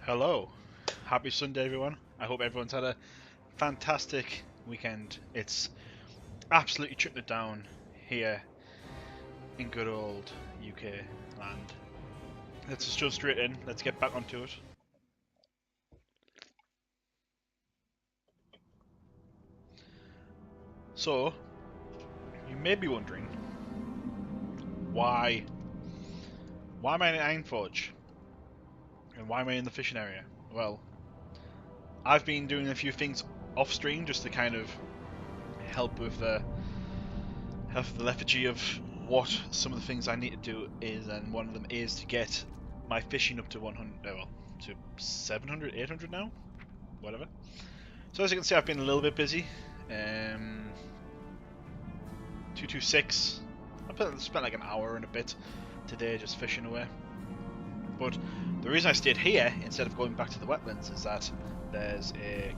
Hello. Happy Sunday, everyone. I hope everyone's had a fantastic weekend. It's absolutely chucking it down here in good old UK land. Let's just jump straight in. Let's get back onto it. So, you may be wondering, why am I in Ironforge? And why am I in the fishing area? Well, I've been doing a few things off stream just to kind of help with the lethargy of what some of the things I need to do is, and one of them is to get my fishing up to 100, well, to 700, 800 now, whatever. So as you can see, I've been a little bit busy. 226. I spent like an hour and a bit today just fishing away. But the reason I stayed here instead of going back to the wetlands is that there's a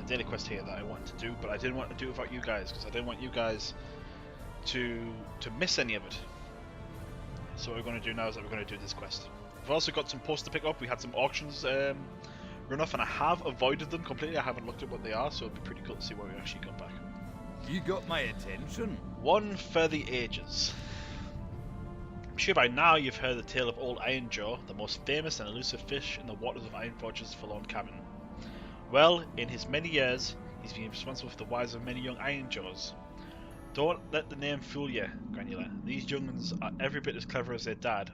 daily quest here that I want to do, but I didn't want to do it without you guys because I didn't want you guys to miss any of it. So what we're going to do now is that we're going to do this quest. We've also got some posts to pick up. We had some auctions run off, and I have avoided them completely. I haven't looked at what they are, so it'd be pretty cool to see what we actually got back. You got my attention. One for the ages. I'm sure by now you've heard the tale of Old Ironjaw, the most famous and elusive fish in the waters of Ironforge's forlorn cabin. Well, in his many years, he's been responsible for the wives of many young Ironjaws. Don't let the name fool you, Granular. These young'uns are every bit as clever as their dad,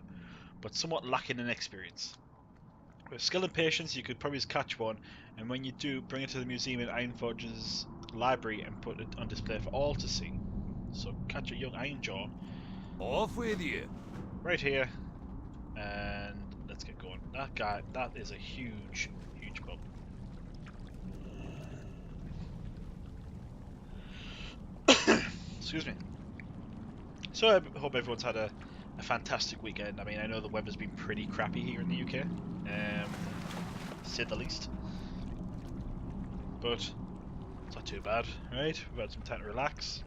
but somewhat lacking in experience. With skill and patience, you could probably catch one, and when you do, bring it to the museum in Ironforge's library and put it on display for all to see. So catch a young Ironjaw. Off with you. Right here, and let's get going. That guy, that is a huge, huge pub. Excuse me. So I hope everyone's had a fantastic weekend. I mean, I know the weather's been pretty crappy here in the UK, to say the least. But it's not too bad, right? We've had some time to relax.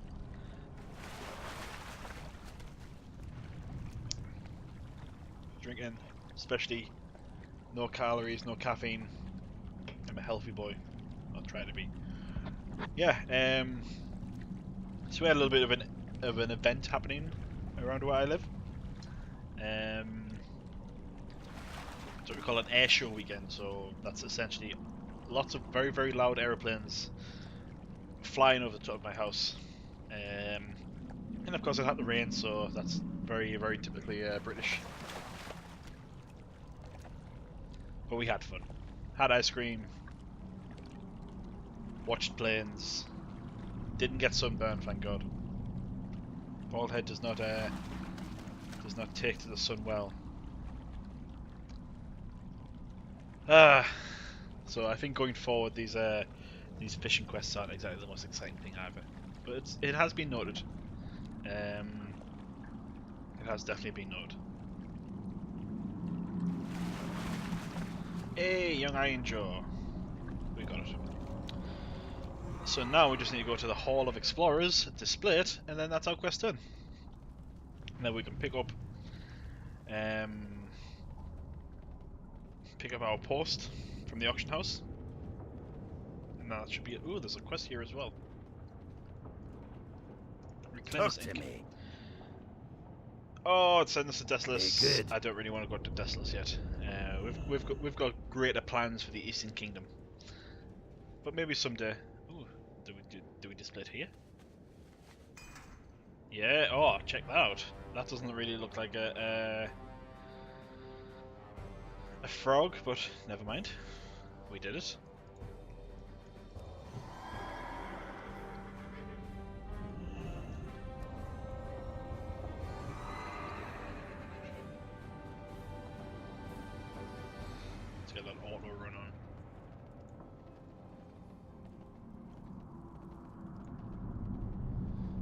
Drinking, especially no calories, no caffeine. I'm a healthy boy. I'll try to be. Yeah. So we had a little bit of an event happening around where I live. So what we call an air show weekend. So that's essentially lots of very, very loud aeroplanes flying over the top of my house. And of course it had to rain, so that's very, very typically British. But we had fun. Had ice cream. Watched planes. Didn't get sunburned, thank God. Bald head does not take to the sun well. So I think going forward, these fishing quests aren't exactly the most exciting thing either. But it has been noted. It has definitely been noted. Hey, young Ironjaw. We got it. So now we just need to go to the Hall of Explorers, display it, and then that's our quest done. And then we can pick up our post from the auction house. And that should be it. Ooh, there's a quest here as well. Talk to me. Oh, it's sending us to Desolus. Good. I don't really want to go to Desolus yet. We've got greater plans for the Eastern Kingdom, but maybe someday. Ooh, do we display it here? Yeah. Oh, check that out. That doesn't really look like a frog, but never mind. We did it. Let's get that auto run on.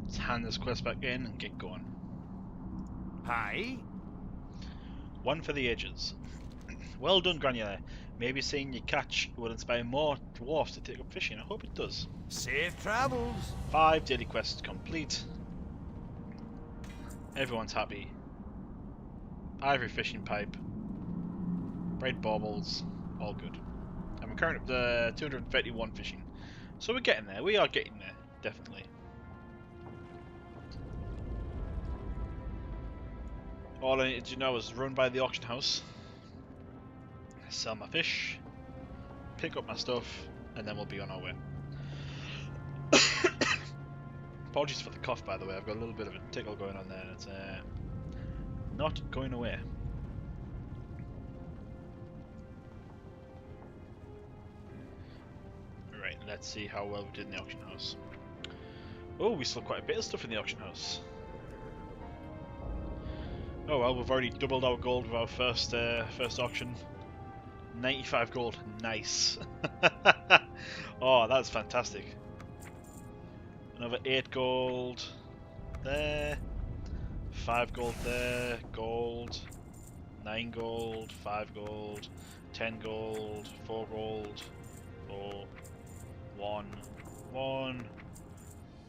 Let's hand this quest back in and get going. Hi. One for the ages. Well done, Granular. Maybe seeing you catch will inspire more dwarfs to take up fishing. I hope it does. Safe travels. 5 daily quests complete. Everyone's happy. Ivory fishing pipe. Bright baubles. All good. And we're currently up to 231 fishing. So we're getting there. We are getting there, definitely. All I needed to know is run by the auction house, sell my fish, pick up my stuff, and then we'll be on our way. Apologies for the cough, by the way. I've got a little bit of a tickle going on there. It's not going away. Right, let's see how well we did in the auction house. Oh, we sold quite a bit of stuff in the auction house. Oh well, we've already doubled our gold with our first auction. 95 gold, nice. Oh, that's fantastic. Another 8 gold there, 5 gold there, gold, 9 gold, 5 gold, 10 gold, 4 gold, 4, 1, 1,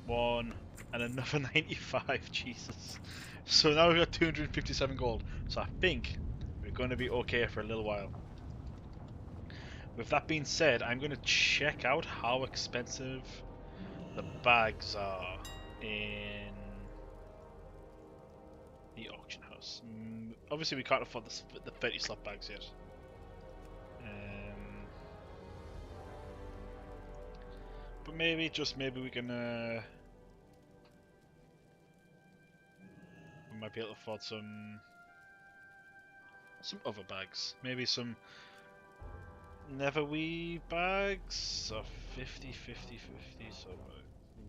1, and another 95, Jesus. So now we've got 257 gold, so I think we're going to be okay for a little while. With that being said, I'm going to check out how expensive the bags are in the auction house. Obviously we can't afford the 30 slot bags yet. But maybe, just maybe we can we might be able to afford some other bags. Maybe some Neverwee bags of 50, 50, 50. So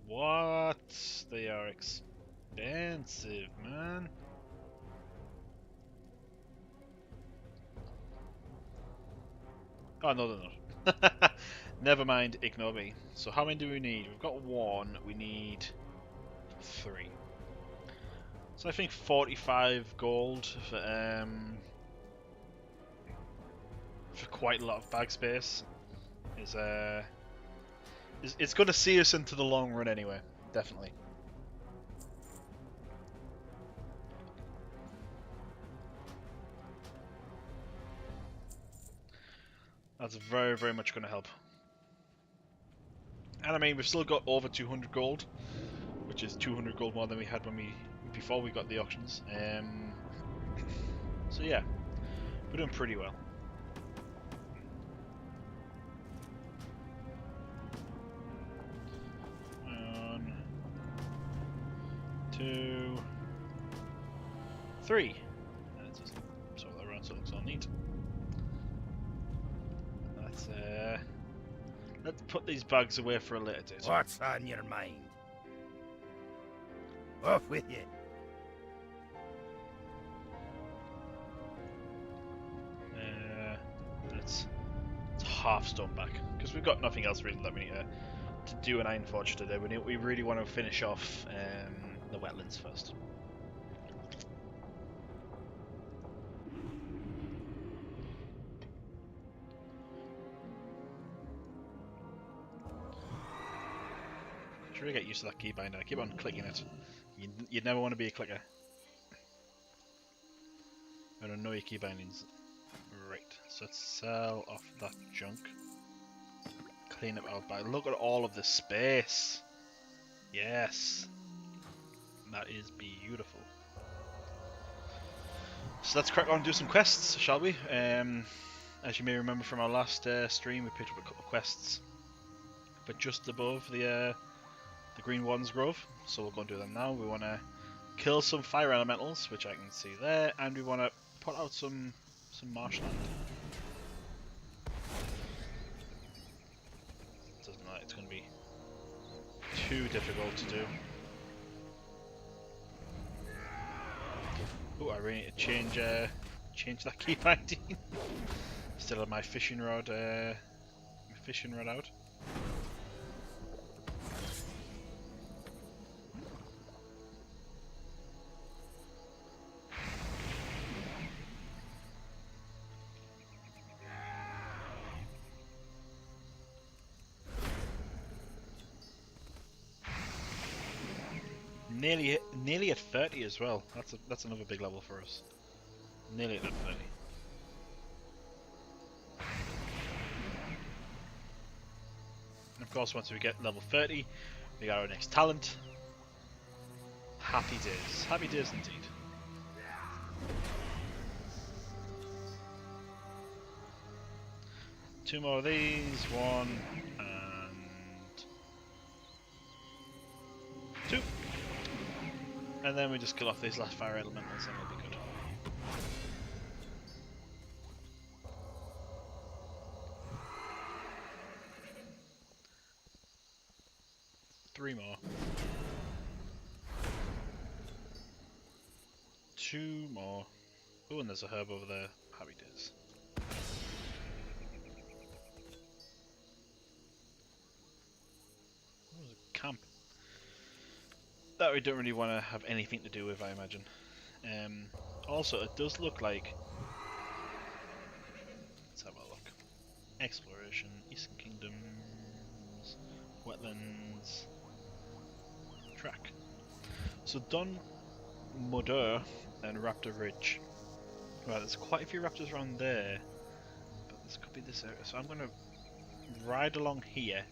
what? They are expensive, man. Oh no, they're not. Never mind, ignore me. So how many do we need? We've got 1. We need 3. So I think 45 gold for quite a lot of bag space is it's going to see us into the long run anyway, definitely. That's very, very much going to help. And I mean, we've still got over 200 gold, which is 200 gold more than we had before we got the auctions. So yeah, we're doing pretty well. 1, 2, 3. Let's just sort that around so it looks all neat. Let's put these bags away for a later date. What's on your mind? Off with you. Let's half stone back because we've got nothing else really that we need to do an Iron Forge today. We really want to finish off the wetlands first. Should really get used to that keybinder. I keep on clicking it. You never want to be a clicker. I don't know your key bindings. Right, so let's sell off that junk. Clean up our bag. Look at all of the space. Yes. That is beautiful. So let's crack on and do some quests, shall we? As you may remember from our last stream, we picked up a couple of quests. But just above the Green Warden's Grove. So we'll go and do them now. We want to kill some fire elementals, which I can see there. And we want to put out some marshland. Doesn't look like it's going to be too difficult to do. Oh, I really need to change that key binding. Still have my fishing rod out. Nearly at 30 as well. That's another big level for us. Nearly at that 30. course, once we get level 30, we got our next talent. Happy days. Happy days indeed. Two more of these. One and two. And then we just kill off these last fire elementals and it'll be good. Three more. Two more. Oh, and there's a herb over there. Happy days. Oh, there's a camp. That we don't really want to have anything to do with, I imagine. Also, it does look like... Let's have a look. Exploration, Eastern Kingdoms, Wetlands, track. So Don Mudder and Raptor Ridge. Right, there's quite a few raptors around there, but this could be this area. So I'm going to ride along here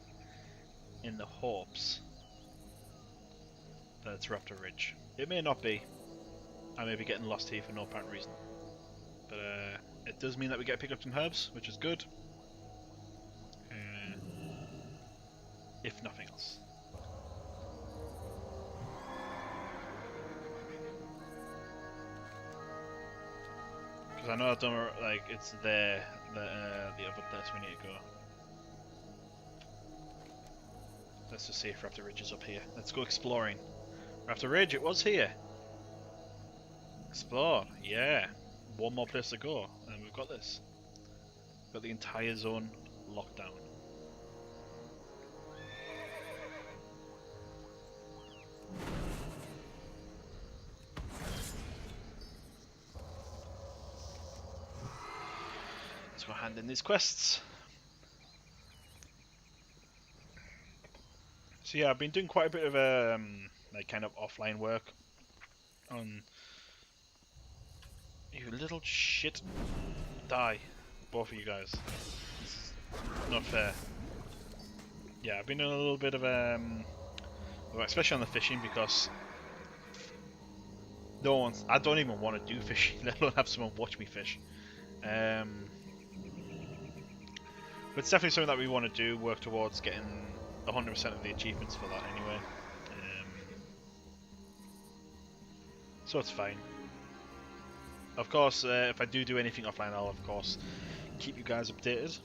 in the hopes that it's Raptor Ridge. It may not be. I may be getting lost here for no apparent reason. But it does mean that we get to pick up some herbs, which is good. If nothing else. Because I know I've done, like, it's there, the other place we need to go. Let's just see if Raptor Ridge is up here. Let's go exploring. Raptor Ridge, it was here. Explore, yeah. One more place to go, and we've got this. Got the entire zone locked down. Let's go hand in these quests. So yeah, I've been doing quite a bit of like kind of offline work on. You little shit. Die. Both of you guys. This is not fair. Yeah, I've been doing a little bit of well, especially on the fishing, because no one's, I don't even want to do fishing, let alone have someone watch me fish. But it's definitely something that we want to do, work towards getting 100% of the achievements for that anyway. So it's fine. Of course, if I do anything offline, I'll of course keep you guys updated.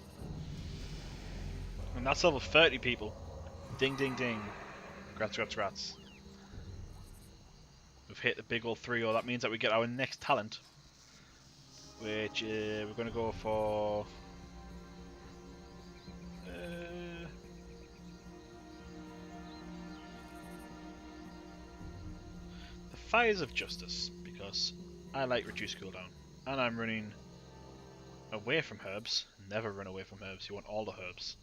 And that's level 30, people. Ding, ding, ding. Grats, grats, grats. We've hit the big old 3-0. That means that we get our next talent, which we're going to go for. The Fires of Justice, because I like reduced cooldown, and I'm running away from herbs. Never run away from herbs, you want all the herbs.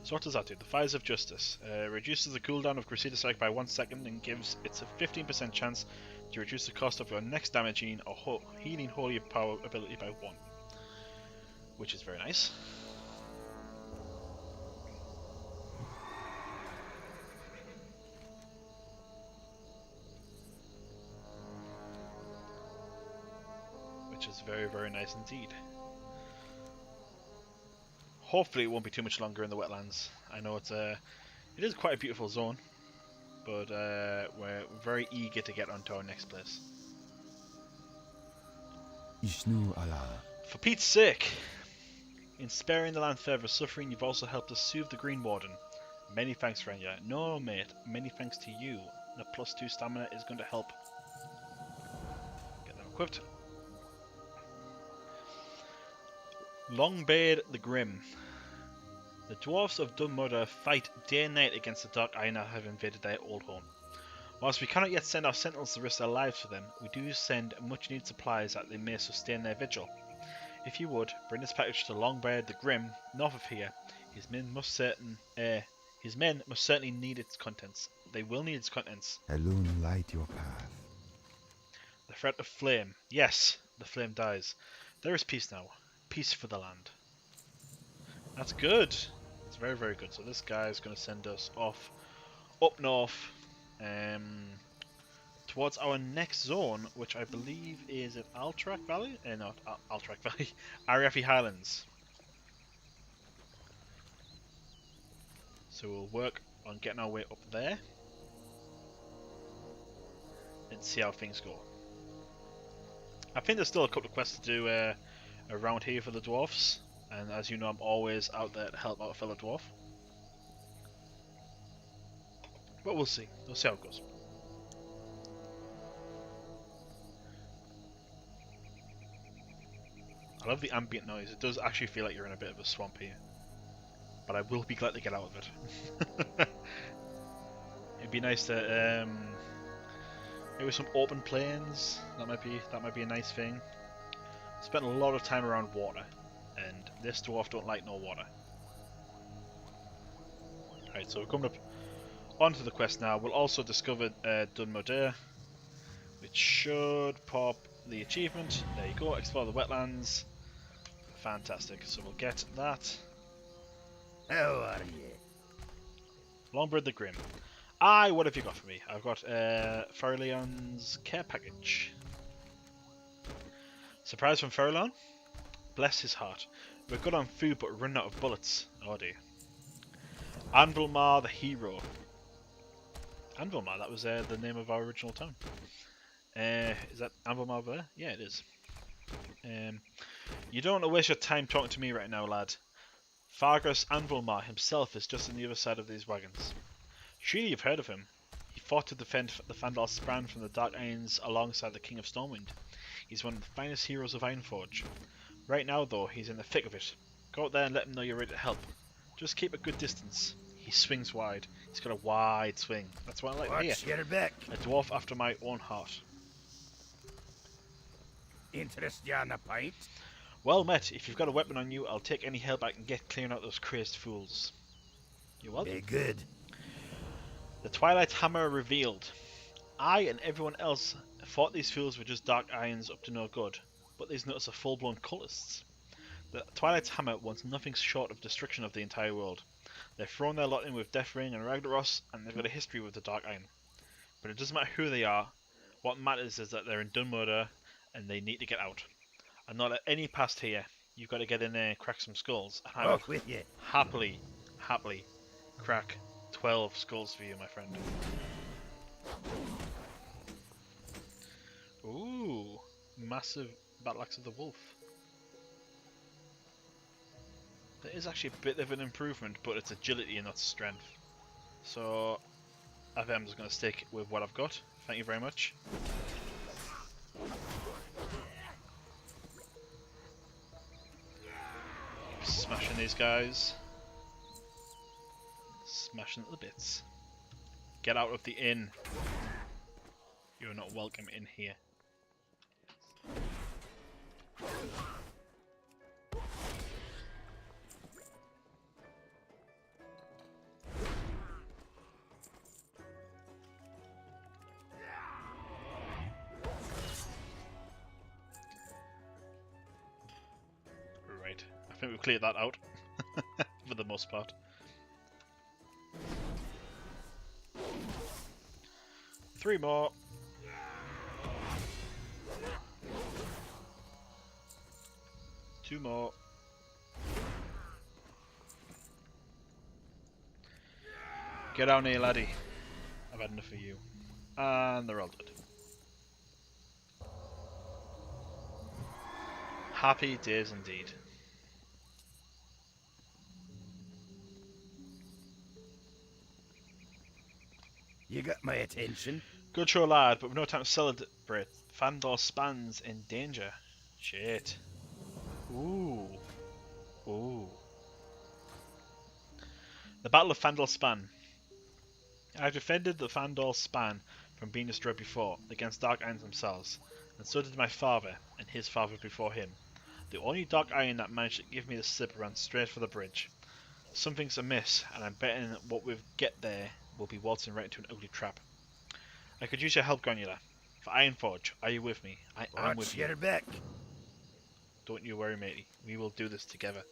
So what does that do? The Fires of Justice reduces the cooldown of Crusader Strike by 1 second and gives it a 15% chance to reduce the cost of your next damaging or healing holy power ability by 1. Which is very nice. Which is very, very nice indeed. Hopefully it won't be too much longer in the wetlands. I know it is quite a beautiful zone, but we're very eager to get onto our next place. Ishnu Allah. For Pete's sake! In sparing the land further suffering, you've also helped us soothe the Green Warden. Many thanks, Renya. No, mate, many thanks to you. The +2 stamina is going to help. Get them equipped. Longbeard the Grim. The dwarfs of Dunmudder fight day and night against the Dark Iron that have invaded their old home. Whilst we cannot yet send our sentinels to risk their lives for them, we do send much needed supplies that they may sustain their vigil. If you would, bring this package to Longbeard the Grim, north of here. His men must certainly need its contents. They will need its contents. Alone light your path. The threat of flame. Yes, the flame dies. There is peace now. Peace for the land. That's good. It's very, very good. So this guy is going to send us off up north towards our next zone, which I believe is at Altrak Valley? Not Altrak Valley. Arathi Highlands. So we'll work on getting our way up there and see how things go. I think there's still a couple of quests to do around here for the dwarfs, and as you know, I'm always out there to help out a fellow dwarf. But we'll see. We'll see how it goes. I love the ambient noise. It does actually feel like you're in a bit of a swamp here. But I will be glad to get out of it. It'd be nice to maybe some open plains. That might be a nice thing. Spent a lot of time around water, and this dwarf don't like no water. Alright, so we're coming up onto the quest now. We'll also discover Dunmoder, which should pop the achievement. There you go, explore the wetlands. Fantastic, so we'll get that. How are you? Longbird the Grim. Aye, what have you got for me? I've got Ferleon's care package. Surprise from Ferleon? Bless his heart. We're good on food, but we're running out of bullets. Oh dear. Anvilmar the hero. Anvilmar, that was the name of our original town. Is that Anvilmar over there? Yeah, it is. You don't want to waste your time talking to me right now, lad. Fargus Anvilmar himself is just on the other side of these wagons. Surely you've heard of him. He fought to defend the Fandal Span from the Dark Irons alongside the King of Stormwind. He's one of the finest heroes of Ironforge. Right now, though, he's in the thick of it. Go out there and let him know you're ready to help. Just keep a good distance. He swings wide. He's got a wide swing. That's what I like to hear. Watch your back. A dwarf after my own heart. Interest you on a pint? Well met. If you've got a weapon on you, I'll take any help I can get clearing out those crazed fools. You're welcome. Be good. The Twilight Hammer revealed. I and everyone else thought these fools were just dark irons up to no good, but these nuts are full-blown cultists. The Twilight's Hammer wants nothing short of destruction of the entire world. They've thrown their lot in with Deathring and Ragnaros, and they've got a history with the Dark Iron. But it doesn't matter who they are. What matters is that they're in Dunmoder, and they need to get out. I'm not at any past here. You've got to get in there and crack some skulls. And I will Off with you. happily crack 12 skulls for you, my friend. Ooh, massive Battle Axe of the Wolf. That is actually a bit of an improvement, but it's agility and not strength. So, I think I'm just going to stick with what I've got. Thank you very much. Smashing these guys. Smashing the bits. Get out of the inn. You're not welcome in here. Right, I think we've cleared that out for the most part. Three more. Two more. Get down here, laddie. I've had enough of you. And they're all dead. Happy days indeed. You got my attention. Good show, lad, but we've no time to celebrate. Fandor Span's in danger. Shit. Ooh. Ooh. The Battle of Fandor Span. I've defended the Fandor Span from being destroyed before, against Dark Irons themselves, and so did my father, and his father before him. The only Dark Iron that managed to give me the slip ran straight for the bridge. Something's amiss, and I'm betting that what we get there will be waltzing right into an ugly trap. I could use your help, Granula. For Ironforge, are you with me? I am with Watch you. your back. Don't you worry, matey. We will do this together.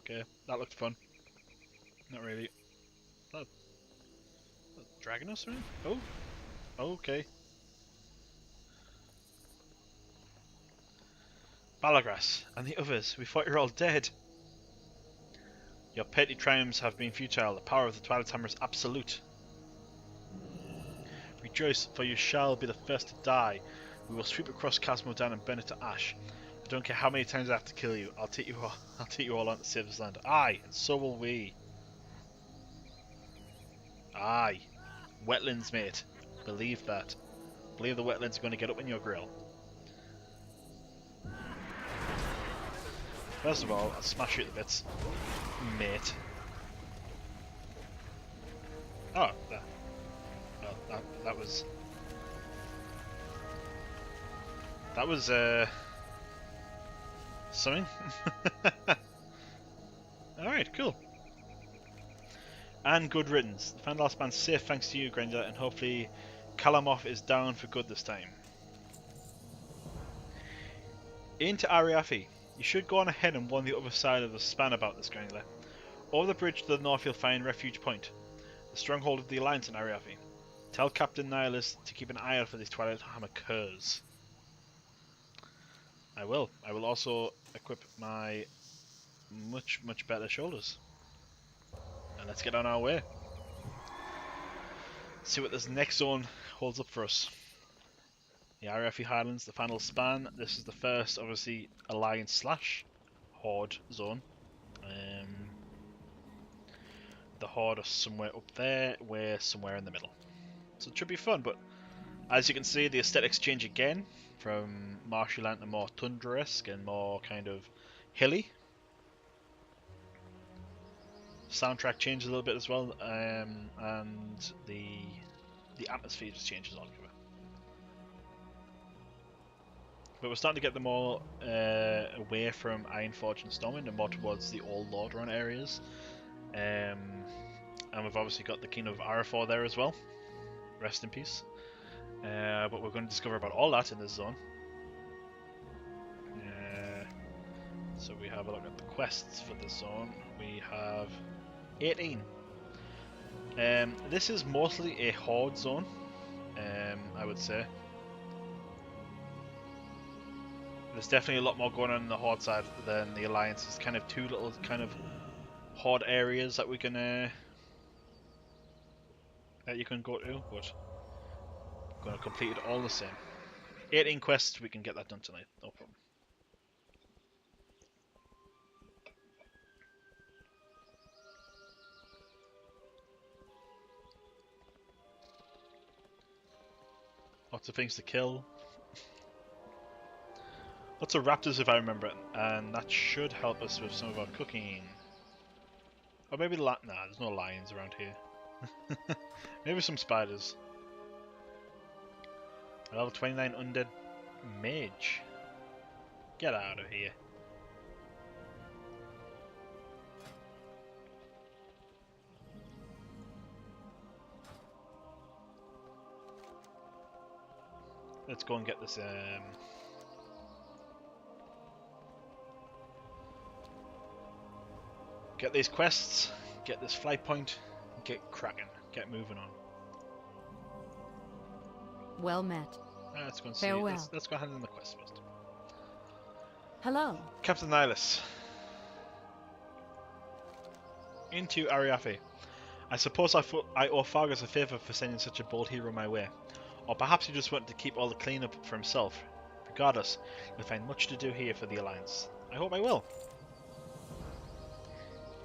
Okay, that looked fun. Not really. That dragging us around? Oh, okay. Balagras and the others, we thought you were all dead. Your petty triumphs have been futile. The power of the Twilight Hammer is absolute. Rejoice, for you shall be the first to die. We will sweep across Casmodan and burn it to ash. I don't care how many times I have to kill you. I'll take you all on to save this land. Aye, and so will we. Aye. Wetlands, mate. Believe that. Believe the wetlands are going to get up in your grill. First of all, I'll smash you to bits, mate. Oh, that was something. Alright, cool. And good riddance. The final last man's safe thanks to you, Granger, and hopefully Kalamoth is down for good this time. Into Arathi. You should go on ahead and warn the other side of the span about this, Granger. Over the bridge to the north you'll find Refuge Point, the stronghold of the Alliance in Arathi. Tell Captain Nihilus to keep an eye out for these Twilight Hammer curs. I will. I will also equip my much better shoulders. And let's get on our way. See what this next zone holds up for us. The Arathi Highlands, the final span. This is the first, obviously, Alliance / Horde zone. The Horde are somewhere up there, we're somewhere in the middle. So it should be fun, but as you can see, the aesthetics change again from marshy land to more tundra-esque and more kind of hilly. Soundtrack changes a little bit as well, and the atmosphere just changes altogether. But we're starting to get them all away from Ironforge and Stormwind and more towards the old Lordaeron areas. And we've obviously got the King of Arathor there as well. Rest in peace. But we're going to discover about all that in this zone. So we have a look at the quests for this zone. We have 18. This is mostly a Horde zone, I would say. There's definitely a lot more going on the Horde side than the Alliance. There's kind of two little kind of Horde areas that we can that you can go to, but I'm going to complete it all the same. 18 quests, we can get that done tonight, no problem. Lots of things to kill. Lots of raptors if I remember it, and that should help us with some of our cooking. Or maybe nah, there's no lions around here. Maybe some spiders. A level 29 undead mage. Get out of here. Let's go and get this get these quests, get this flight point, get cracking, get moving on. Well met. Let's go and see. Farewell. Let's go handle the quest first. Hello. Captain Nihilus. Into Arathi. I suppose I owe Fargus a favour for sending such a bold hero my way. Or perhaps he just wanted to keep all the cleanup for himself. Regardless, you'll find much to do here for the Alliance. I hope I will.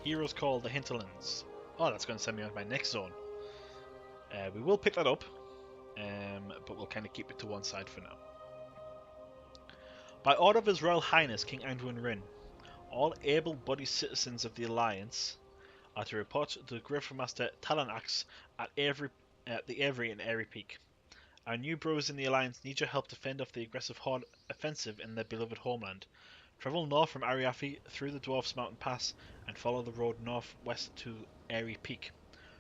Heroes called the Hinterlands. Oh, that's going to send me on to my next zone. We will pick that up, but we'll kind of keep it to one side for now. By order of His Royal Highness King Anduin Rin, all able-bodied citizens of the Alliance are to report to the Gryph-Master Talanax at the Avery in Airy Peak. Our new brothers in the Alliance need your help to fend off the aggressive Horde offensive in their beloved homeland. Travel north from Arathi through the Dwarfs Mountain Pass and follow the road northwest to Airy Peak.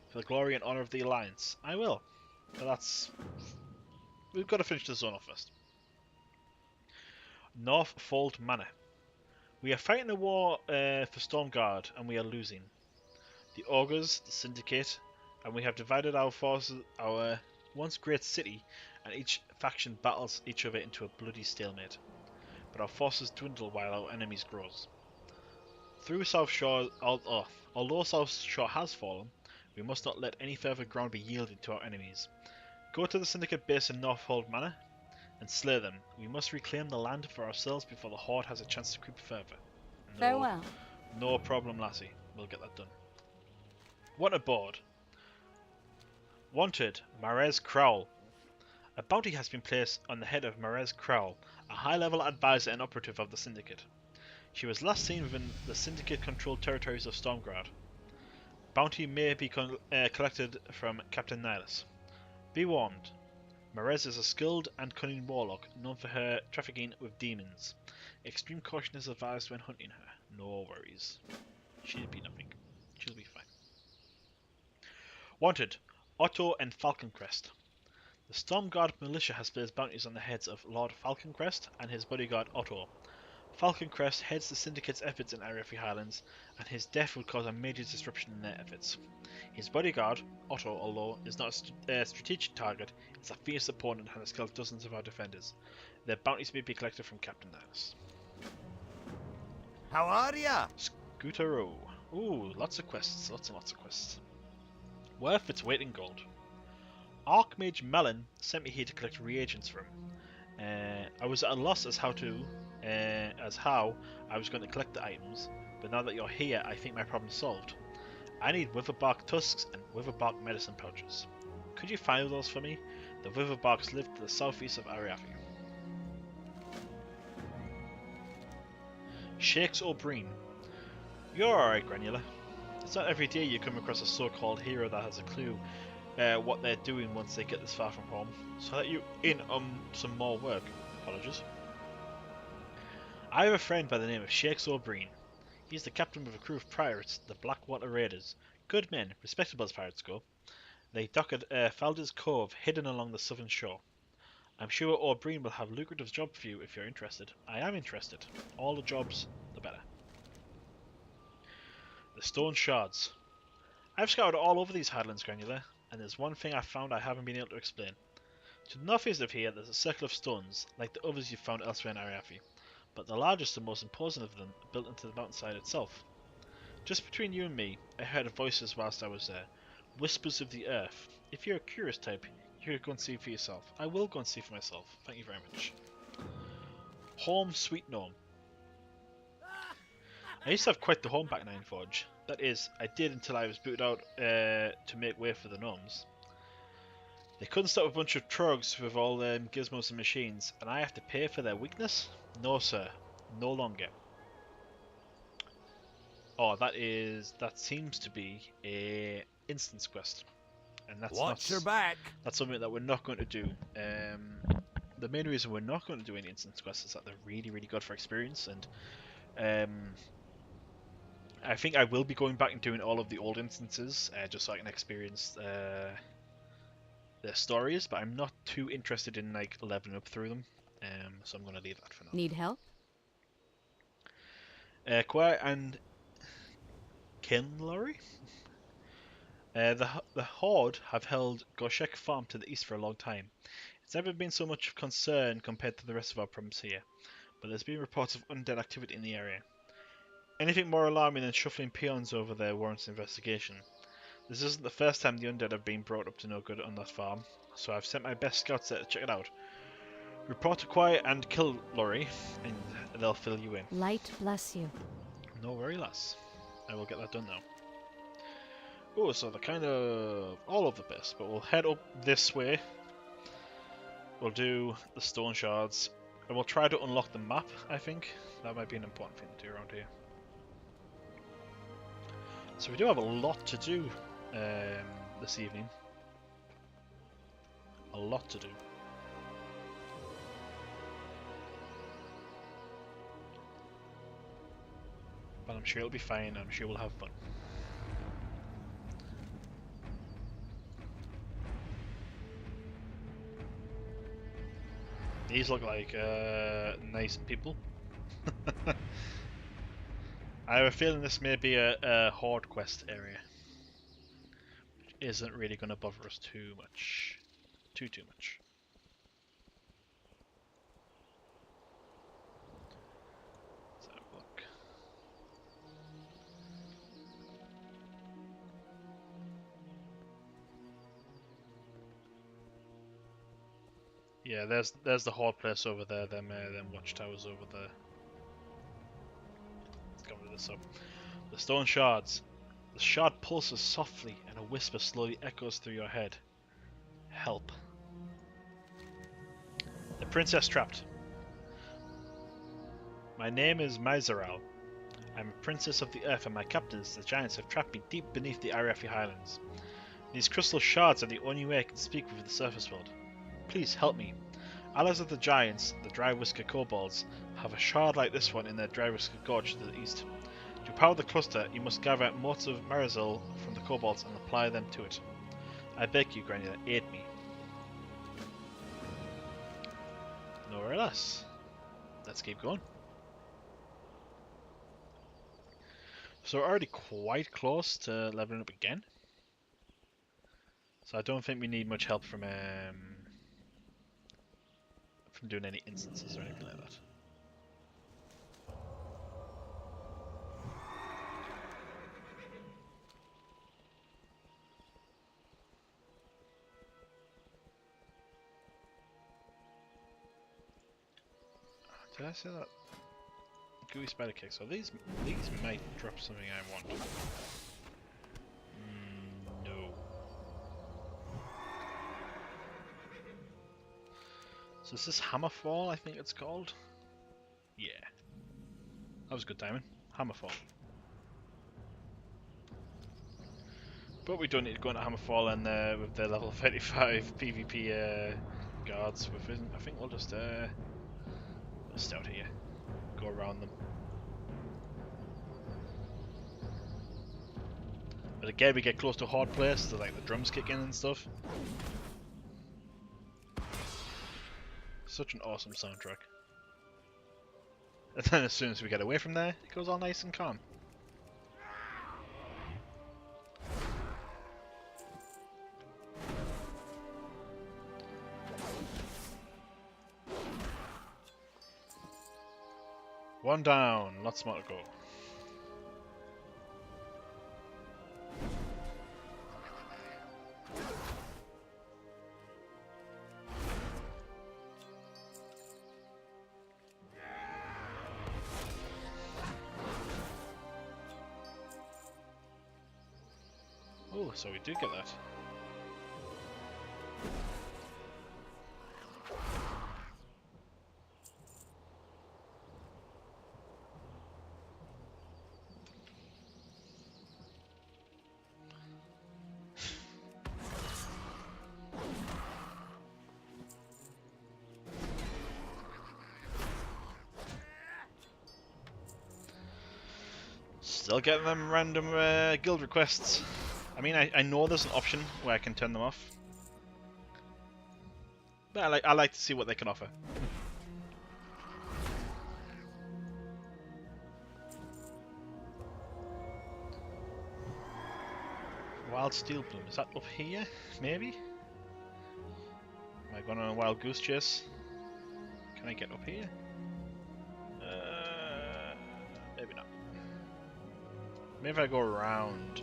For the glory and honour of the Alliance. I will. But that's... we've got to finish the zone off first. Northfold Manor. We are fighting a war for Stormguard, and we are losing. The Augurs, the Syndicate, and we have divided our forces, our once great city, and each faction battles each other into a bloody stalemate. But our forces dwindle while our enemies grows. Through South Shore, although South Shore has fallen, we must not let any further ground be yielded to our enemies. Go to the Syndicate base in Northhold Manor and slay them. We must reclaim the land for ourselves before the Horde has a chance to creep further. Farewell. No problem, lassie. We'll get that done. Wanted board. Wanted, Marez Crowell. A bounty has been placed on the head of Marez Crowell, a high-level advisor and operative of the Syndicate. She was last seen within the Syndicate-controlled territories of Stormguard. Bounty may be collected from Captain Nihilus. Be warned, Marez is a skilled and cunning warlock known for her trafficking with demons. Extreme caution is advised when hunting her. No worries. She'll be nothing. She'll be fine. Wanted, Otto and Falconcrest. The Stormguard militia has placed bounties on the heads of Lord Falconcrest and his bodyguard Otto. Falconcrest heads the Syndicate's efforts in Arathi Highlands, and his death would cause a major disruption in their efforts. His bodyguard, Otto, although is not a strategic target, is a fierce opponent and has killed dozens of our defenders. Their bounties may be collected from Captain Nihilus. How are ya? Scooteroo. Ooh, lots of quests, lots and lots of quests. Worth its weight in gold. Archmage Melon sent me here to collect reagents from. I was at a loss as how I was going to collect the items, but now that you're here, I think my problem's solved. I need witherbark tusks and witherbark medicine pouches. Could you find those for me? The witherbarks live to the southeast of Arathi. Shakes O'Brien. You're alright, Granular. It's not every day you come across a so-called hero that has a clue what they're doing once they get this far from home, so let you in on some more work. Apologies. I have a friend by the name of Shakes O'Brien. He's the captain of a crew of pirates, the Blackwater Raiders. Good men, respectable as pirates go. They dock at Falda's Cove, hidden along the southern shore. I'm sure O'Brien will have a lucrative job for you if you're interested. I am interested. All the jobs, the better. The Stone Shards. I've scoured all over these highlands, Granular, and there's one thing I've found I haven't been able to explain. To the northeast of here, there's a circle of stones, like the others you've found elsewhere in Arathi, but the largest and most imposing of them are built into the mountainside itself. Just between you and me, I heard voices whilst I was there, whispers of the earth. If you're a curious type, you could go and see for yourself. I will go and see for myself. Thank you very much. Home Sweet Gnome. I used to have quite the home back in Ironforge. That is, I did until I was booted out to make way for the gnomes. They couldn't stop a bunch of trogs with all them gizmos and machines, and I have to pay for their weakness? No, sir. No longer. Oh, that seems to be a instance quest, and that's Watch your back. That's something that we're not going to do. The main reason we're not going to do any instance quests is that they're really, really good for experience, and I think I will be going back and doing all of the old instances just so I can experience their stories, but I'm not too interested in like leveling up through them, so I'm going to leave that for now. Need help? Quire and Kinlorry? The Horde have held Goshek Farm to the east for a long time. It's never been so much of concern compared to the rest of our problems here, but there's been reports of undead activity in the area. Anything more alarming than shuffling peons over there warrants investigation. This isn't the first time the undead have been brought up to no good on that farm, so I've sent my best scouts there to check it out. Report to Quire and Kinlorry, and they'll fill you in. Light bless you. No worry, lass. I will get that done now. Oh, so they're kind of all over the place, but we'll head up this way. We'll do the stone shards, and we'll try to unlock the map, I think. That might be an important thing to do around here. So we do have a lot to do this evening. A lot to do. But I'm sure it'll be fine, I'm sure we'll have fun. These look like nice people. I have a feeling this may be a horde quest area. Which isn't really going to bother us too much. Too much. Let's have a look. Yeah, there's the horde place over there, them watchtowers over there. Let's cover this up. The stone shards. The shard pulses softly and a whisper slowly echoes through your head. Help. The princess trapped. My name is Miseral. I'm a princess of the earth and my captors, the giants, have trapped me deep beneath the Arathi highlands. These crystal shards are the only way I can speak with the surface world. Please help me. Allies of the giants, the dry whisker kobolds, have a shard like this one in their dry whisker gorge to the east. To power the cluster, you must gather motes of Marizil from the kobolds and apply them to it. I beg you, Granular, aid me. Nowhere else. Let's keep going. So we're already quite close to leveling up again. So I don't think we need much help from doing any instances or anything like that. Did I say that? Gooey spider kick. So these might drop something I want. No. So is this Hammerfall, I think it's called? Yeah. That was good timing. Hammerfall. But we don't need to go into Hammerfall and with the level 35 PvP guards. I think we'll just out here. Go around them. But again, we get close to hard place, so like the drums kick in and stuff. Such an awesome soundtrack. And then as soon as we get away from there, it goes all nice and calm. One down, lots more to go. Oh, so we do get that. Still getting them random guild requests. I mean, I know there's an option where I can turn them off. But I like to see what they can offer. Wild Steel Bloom, is that up here? Maybe? Am I going on a wild goose chase? Can I get up here? Maybe not. Maybe if I go around,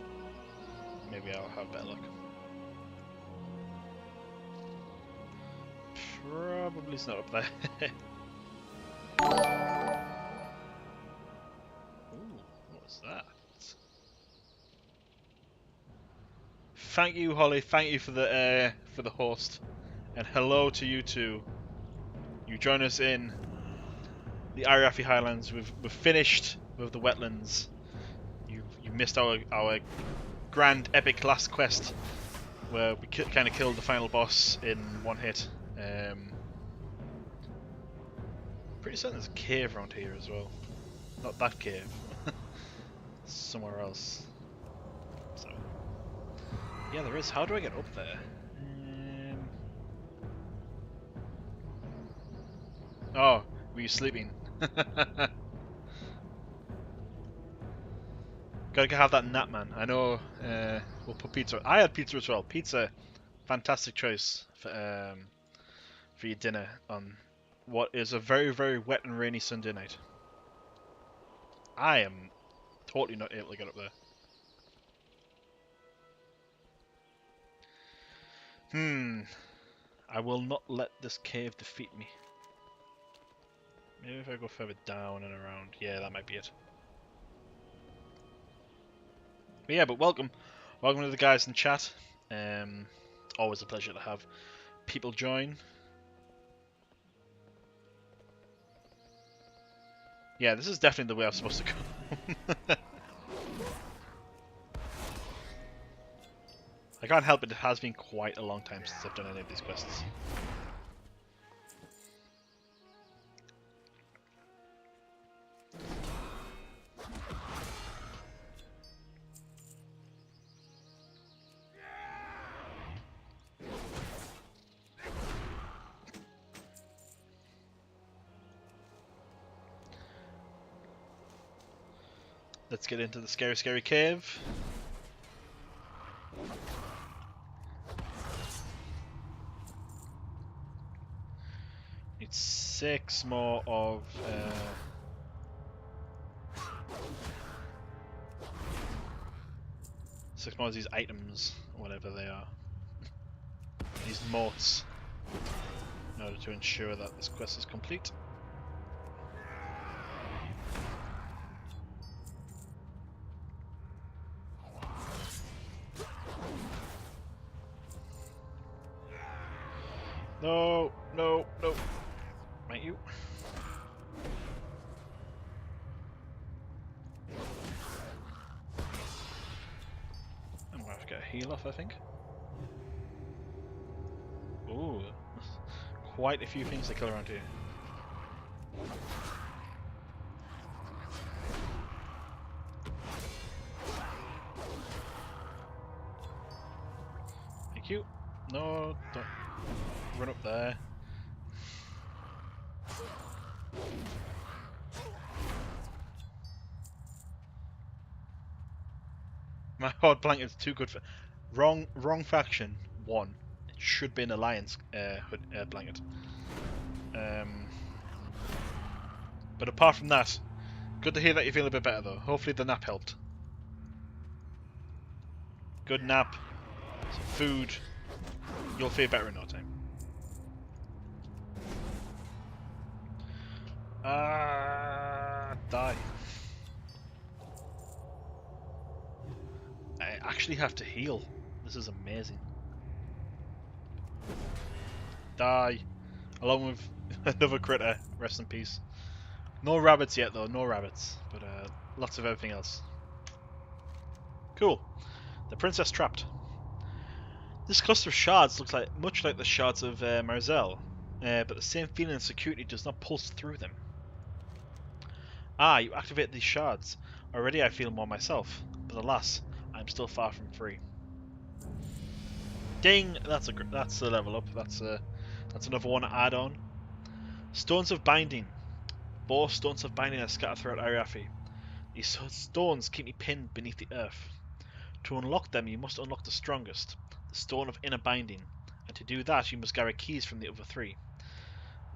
maybe I'll have better luck. Probably it's not up there. Ooh, what was that? Thank you, Holly. Thank you for the host, and hello to you too. You join us in the Arathi Highlands. We've finished with the Wetlands. You missed our grand epic last quest where we kind of killed the final boss in one hit. Pretty certain there's a cave around here as well. Not that cave. Somewhere else. So yeah, there is. How do I get up there? Oh, were you sleeping? Gotta have that nap, man. I know. We'll put pizza. I had pizza as well. Pizza, fantastic choice for your dinner on what is a very, very wet and rainy Sunday night. I am totally not able to get up there. I will not let this cave defeat me. Maybe if I go further down and around. Yeah, that might be it. But yeah, but welcome. Welcome to the guys in chat. Always a pleasure to have people join. Yeah, this is definitely the way I'm supposed to go. I can't help it, it has been quite a long time since I've done any of these quests. Let's get into the scary, scary cave. Need 6 more of... 6 more of these items, whatever they are. These motes. In order to ensure that this quest is complete. No, no, no. Might you? I'm gonna have to get a heal off, I think. Ooh, quite a few things to kill around here. Thank you. No, don't run up there. My hard blanket's too good for... Wrong faction. 1. It should be an alliance blanket. But apart from that, good to hear that you feel a bit better though. Hopefully the nap helped. Good nap, some food, you'll feel better in no time. Die. I actually have to heal. This is amazing. Die. Along with another critter. Rest in peace. No rabbits yet though, no rabbits. But lots of everything else. Cool. The princess trapped. This cluster of shards looks much like the shards of Marzel, but the same feeling of security does not pulse through them. Ah, you activate these shards. Already I feel more myself, but alas, I am still far from free. Ding! That's a level up. That's another one to add on. Stones of binding. 4 stones of binding are scattered throughout Arathi. These stones keep me pinned beneath the earth. To unlock them, you must unlock the strongest, the stone of inner binding, and to do that, you must gather keys from the other 3.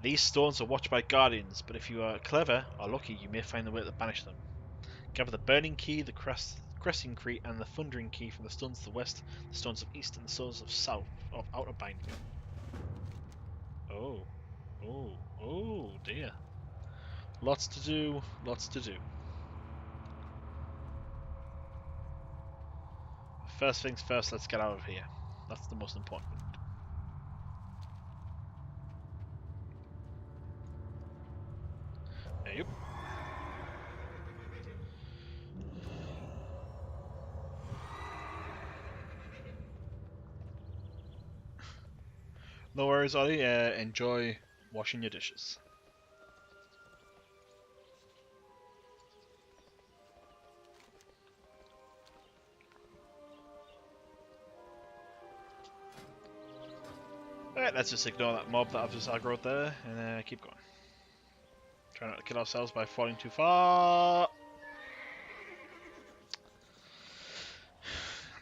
These stones are watched by guardians, but if you are clever or lucky, you may find the way to banish them. Gather the burning key, the cresting key, and the thundering key from the stones of the west, the stones of east, and the stones of south of outer binding. Oh dear. Lots to do, lots to do. First things first, let's get out of here. That's the most important. Yep. No worries, Ollie. Enjoy washing your dishes. Alright, let's just ignore that mob that I've just aggroed there and keep going. Try not to kill ourselves by falling too far.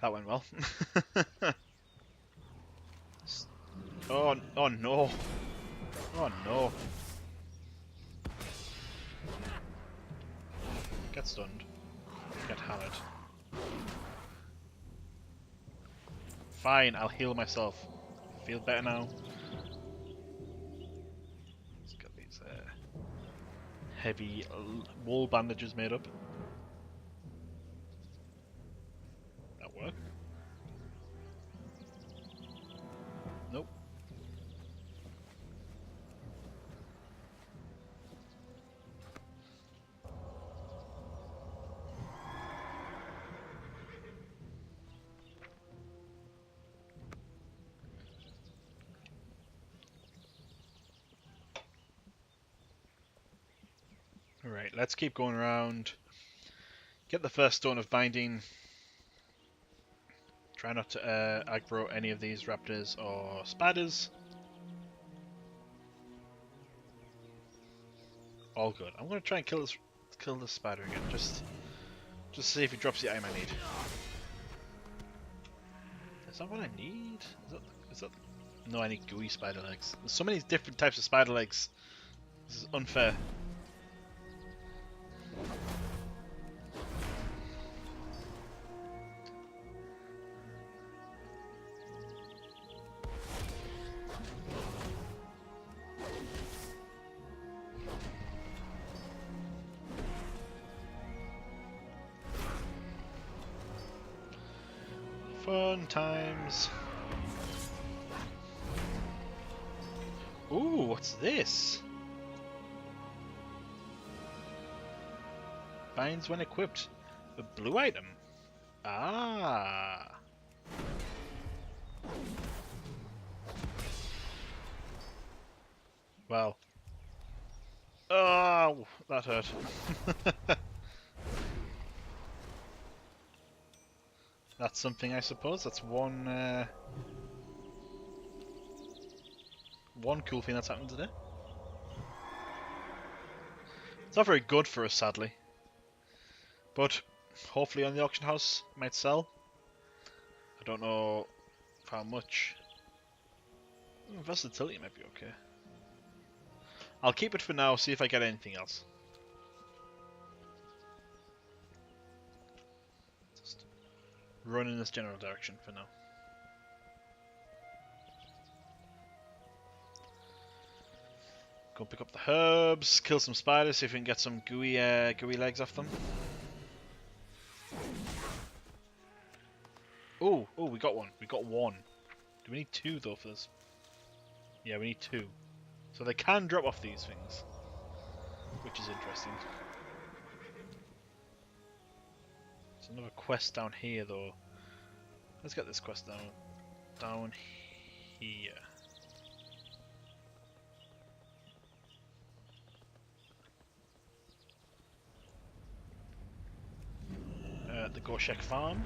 that went well. Oh, oh no. Oh no. Get stunned. Get hammered. Fine, I'll heal myself. Feel better now. Let's get these heavy wool bandages made up. That work? Nope. Alright, let's keep going around. Get the first stone of binding. Try not to aggro any of these raptors or spiders. All good. I'm gonna try and kill this spider again, just see if he drops the item I need. Is that what I need? Is that? No, I need gooey spider legs. There's so many different types of spider legs. This is unfair. Fun times. Ooh, what's this? Binds when equipped. A blue item. Ah. Well. Oh, that hurt. That's something, I suppose. That's one cool thing that's happened today. It's not very good for us, sadly. But hopefully on the auction house it might sell. I don't know how much. Versatility might be okay. I'll keep it for now, see if I get anything else. Just run in this general direction for now. Go pick up the herbs, kill some spiders, see if we can get some gooey legs off them. Oh, we got one. We got one. Do we need two though for this? Yeah, we need two. So they can drop off these things, which is interesting. There's another quest down here though. Let's get this quest down here. The Gorshek farm.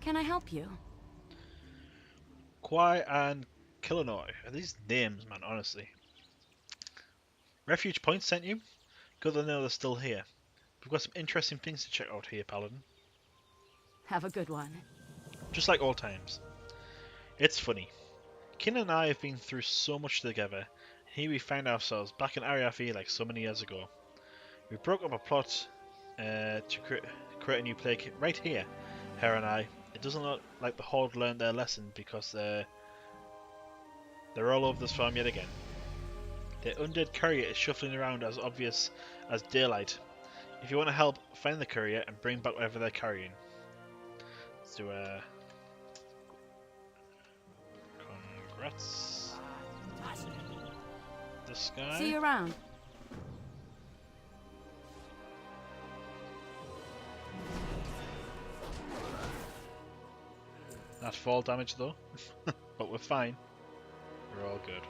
Can I help you? Kwai and Kilinoy. Are these names, man, honestly. Refuge Point sent you? Good to know they're still here. We've got some interesting things to check out here, Paladin. Have a good one. Just like old times. It's funny. Kin and I have been through so much together. Here we find ourselves back in Arathi like so many years ago. We broke up a plot to create a new plague right here, her and I. It doesn't look like the Horde learned their lesson because they're all over this farm yet again. The undead courier is shuffling around as obvious as daylight. If you want to help, find the courier and bring back whatever they're carrying. Let's do a... Congrats. This guy. See you around. That fall damage though, but we're fine. We're all good.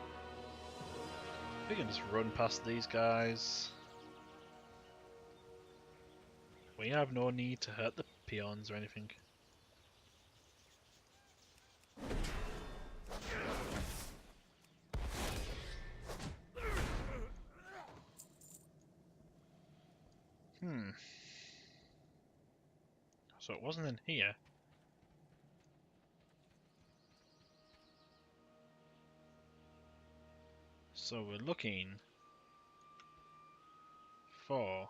We can just run past these guys. We have no need to hurt the peons or anything. Hmm. So it wasn't in here. So we're looking for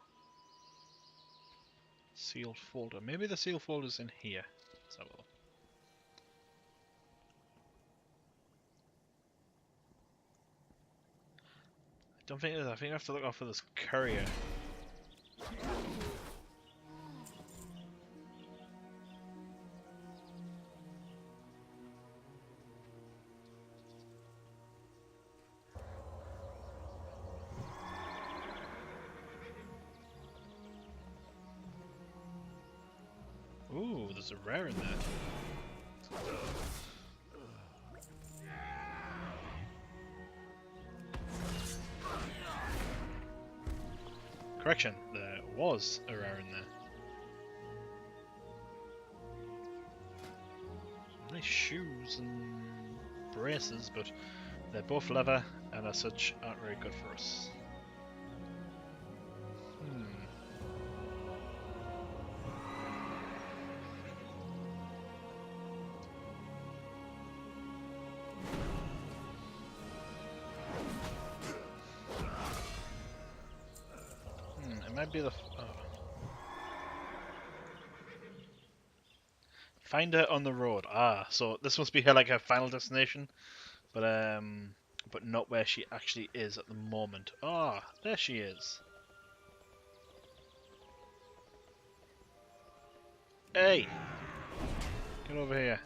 sealed folder. Maybe the sealed folder's in here. Let's have a look. I don't think it is. I think I have to look out for this courier. Ooh, there's a rare in there. Correction, there was a rare in there. Nice shoes and braces, but they're both leather and as such aren't very good for us. It might be the... Find her on the road. Ah, so this must be her like her final destination, but not where she actually is at the moment. Ah, there she is. Hey, get over here.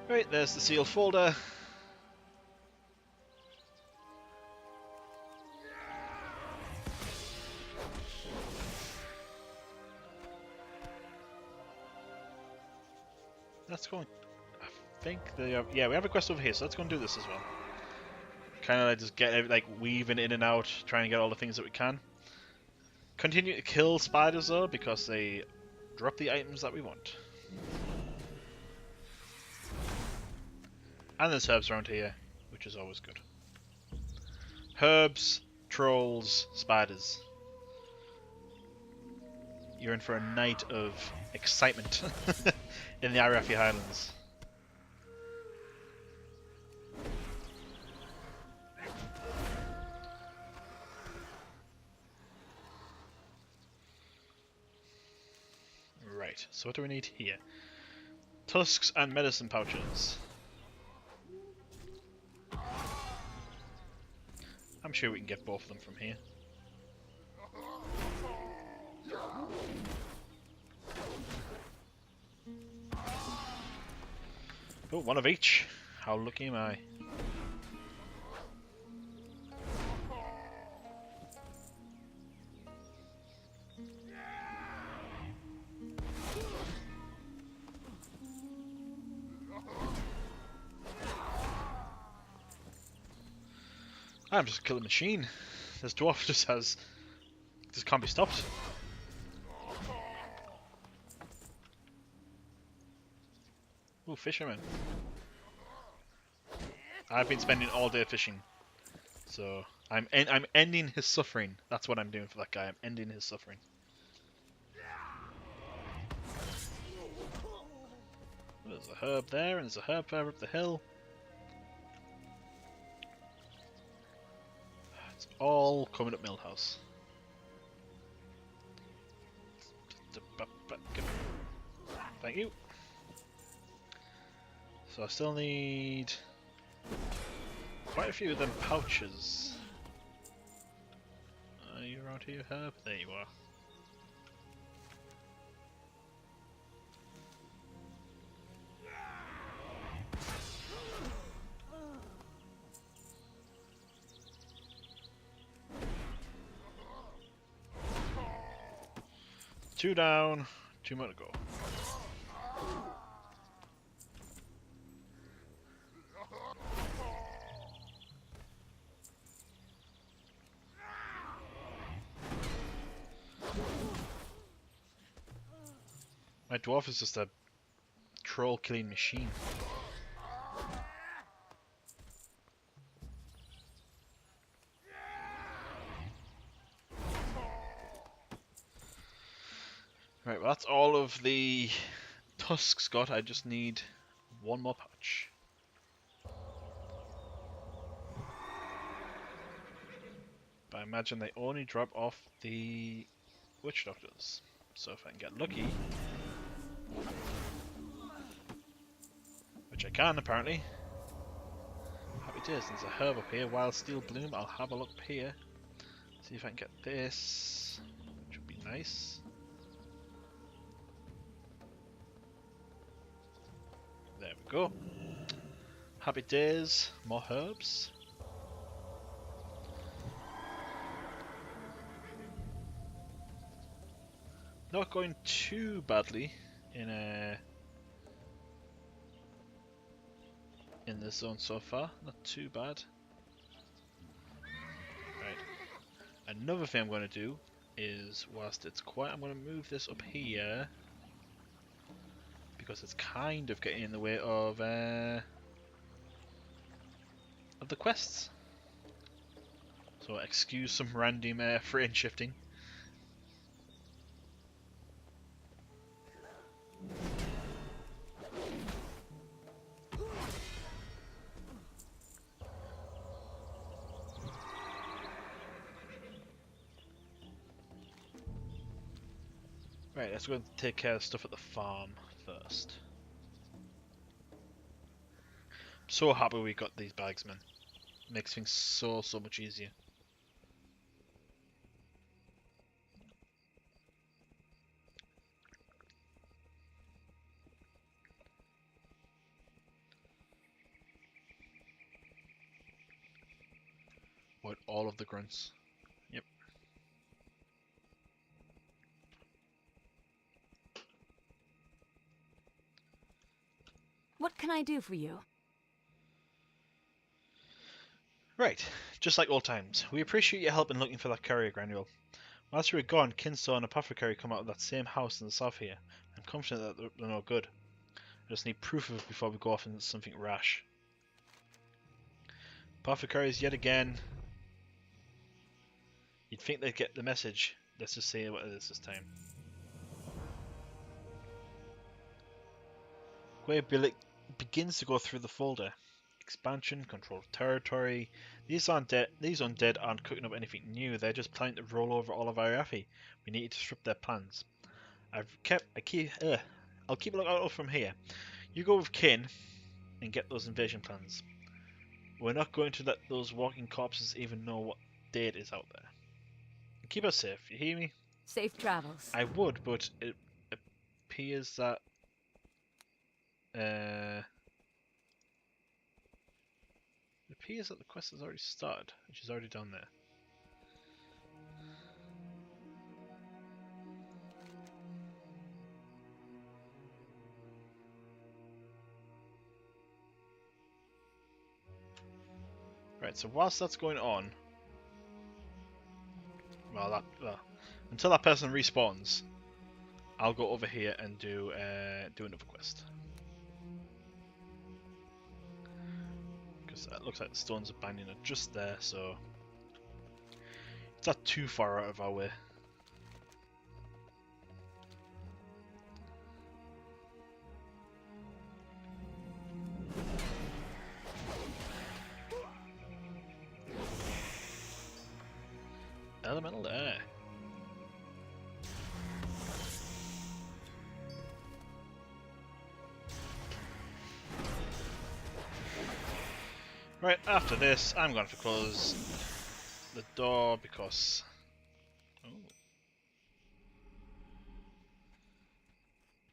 Right, there's the sealed folder. Let's go. I think yeah, we have a quest over here, so let's go and do this as well. Kind of like just get like weaving in and out, trying to get all the things that we can. Continue to kill spiders though, because they drop the items that we want. And there's herbs around here, which is always good. Herbs, trolls, spiders. You're in for a night of excitement in the Arathi Highlands. Right, so what do we need here? Tusks and medicine pouches. I'm sure we can get both of them from here. Oh, one of each. How lucky am I? I'm just a killer machine. This dwarf just can't be stopped. Ooh, fisherman. I've been spending all day fishing, so I'm ending his suffering. That's what I'm doing for that guy. I'm ending his suffering. There's a herb there, and there's a herb further up the hill. It's all coming up Millhouse. Thank you. So I still need quite a few of them pouches. Are you around here, herb? There you are. Two down, two more to go. My dwarf is just a troll killing machine. well, that's all of the tusks got. I just need one more patch. But I imagine they only drop off the witch doctors. So if I can get lucky, which I can apparently. Happy days, there's a herb up here. Wild steel bloom. I'll have a look up here. See if I can get this, which would be nice. There we go. Happy days, more herbs. Not going too badly in this zone so far. Not too bad. Right. Another thing I'm going to do is, whilst it's quiet, I'm going to move this up here because it's kind of getting in the way of the quests. So excuse some random frame shifting. Right, let's go and take care of stuff at the farm first. I'm so happy we got these bags, man. Makes things so much easier. Avoid all of the grunts. Yep. What can I do for you? Right, just like old times. We appreciate your help in looking for that courier granule. Whilst you were gone, Kin saw an apothecary come out of that same house in the south here. I'm confident that they're no good. I just need proof of it before we go off into something rash. Apothecaries yet again. You'd think they'd get the message. Let's just see what it is this time. Where Billick begins to go through the folder. Expansion, control of territory. These undead aren't cooking up anything new. They're just planning to roll over all of Arathi. We need to disrupt their plans. I'll keep a lookout from here. You go with Kin and get those invasion plans. We're not going to let those walking corpses even know what date is out there. Keep us safe. You hear me? Safe travels. I would, but it appears that it appears that the quest has already started, which is already done there. Right, so whilst that's going on, until that person respawns, I'll go over here and do another quest. Because it looks like the stones of binding are just there, so it's not too far out of our way. Elemental air. Right, after this, I'm going to close the door because... Oh.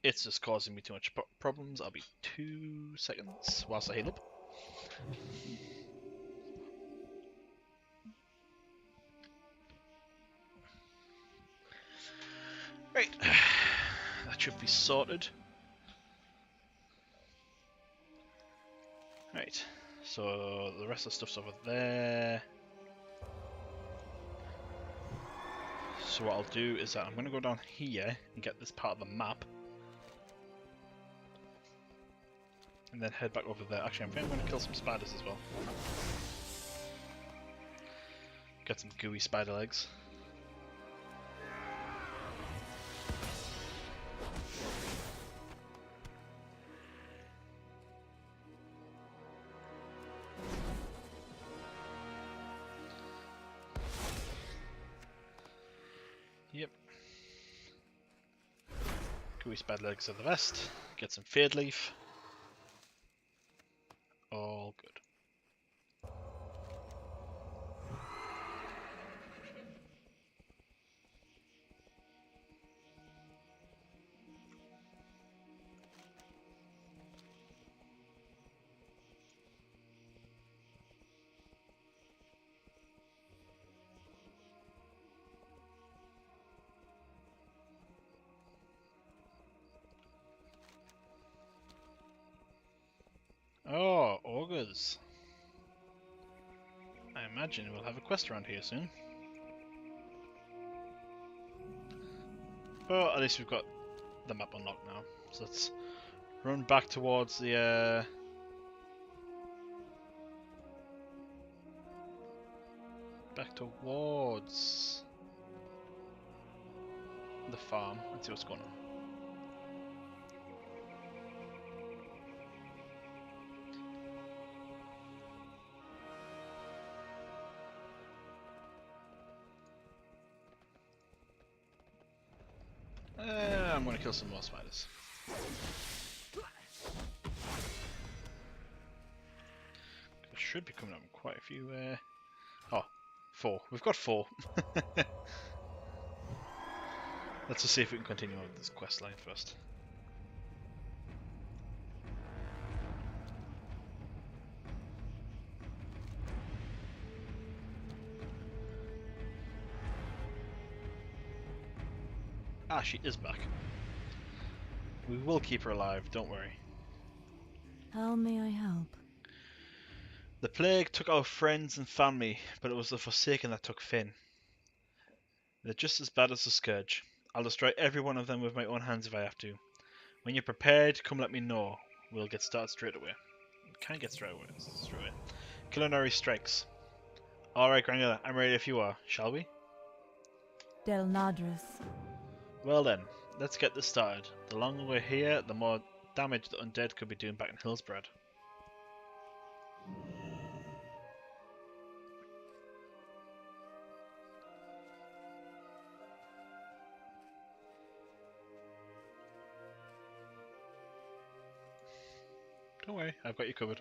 It's just causing me too much problems. I'll be 2 seconds whilst I heal up. Right, that should be sorted. Right, so the rest of the stuff's over there. So what I'll do is that I'm going to go down here and get this part of the map. And then head back over there. Actually, I think I'm going to kill some spiders as well. Get some gooey spider legs. Yep. Gooey bad legs of the vest. Get some fade leaf. All good. Oh, augurs. I imagine we'll have a quest around here soon. But at least we've got the map unlocked now. So let's run back towards the back towards the farm and see what's going on. I'm gonna kill some more spiders. There should be coming up quite a few. Oh, 4. We've got 4. Let's just see if we can continue on with this quest line first. Ah, she is back. We will keep her alive, don't worry. How may I help? The plague took our friends and family, but it was the Forsaken that took Finn. They're just as bad as the Scourge. I'll destroy every one of them with my own hands if I have to. When you're prepared, come let me know. We'll get started straight away. We can't get straight away. Culinary strikes. Alright, Granular, I'm ready if you are. Shall we? Del Nadras. Well then, let's get this started. The longer we're here, the more damage the undead could be doing back in Hillsbrad. Don't worry, I've got you covered.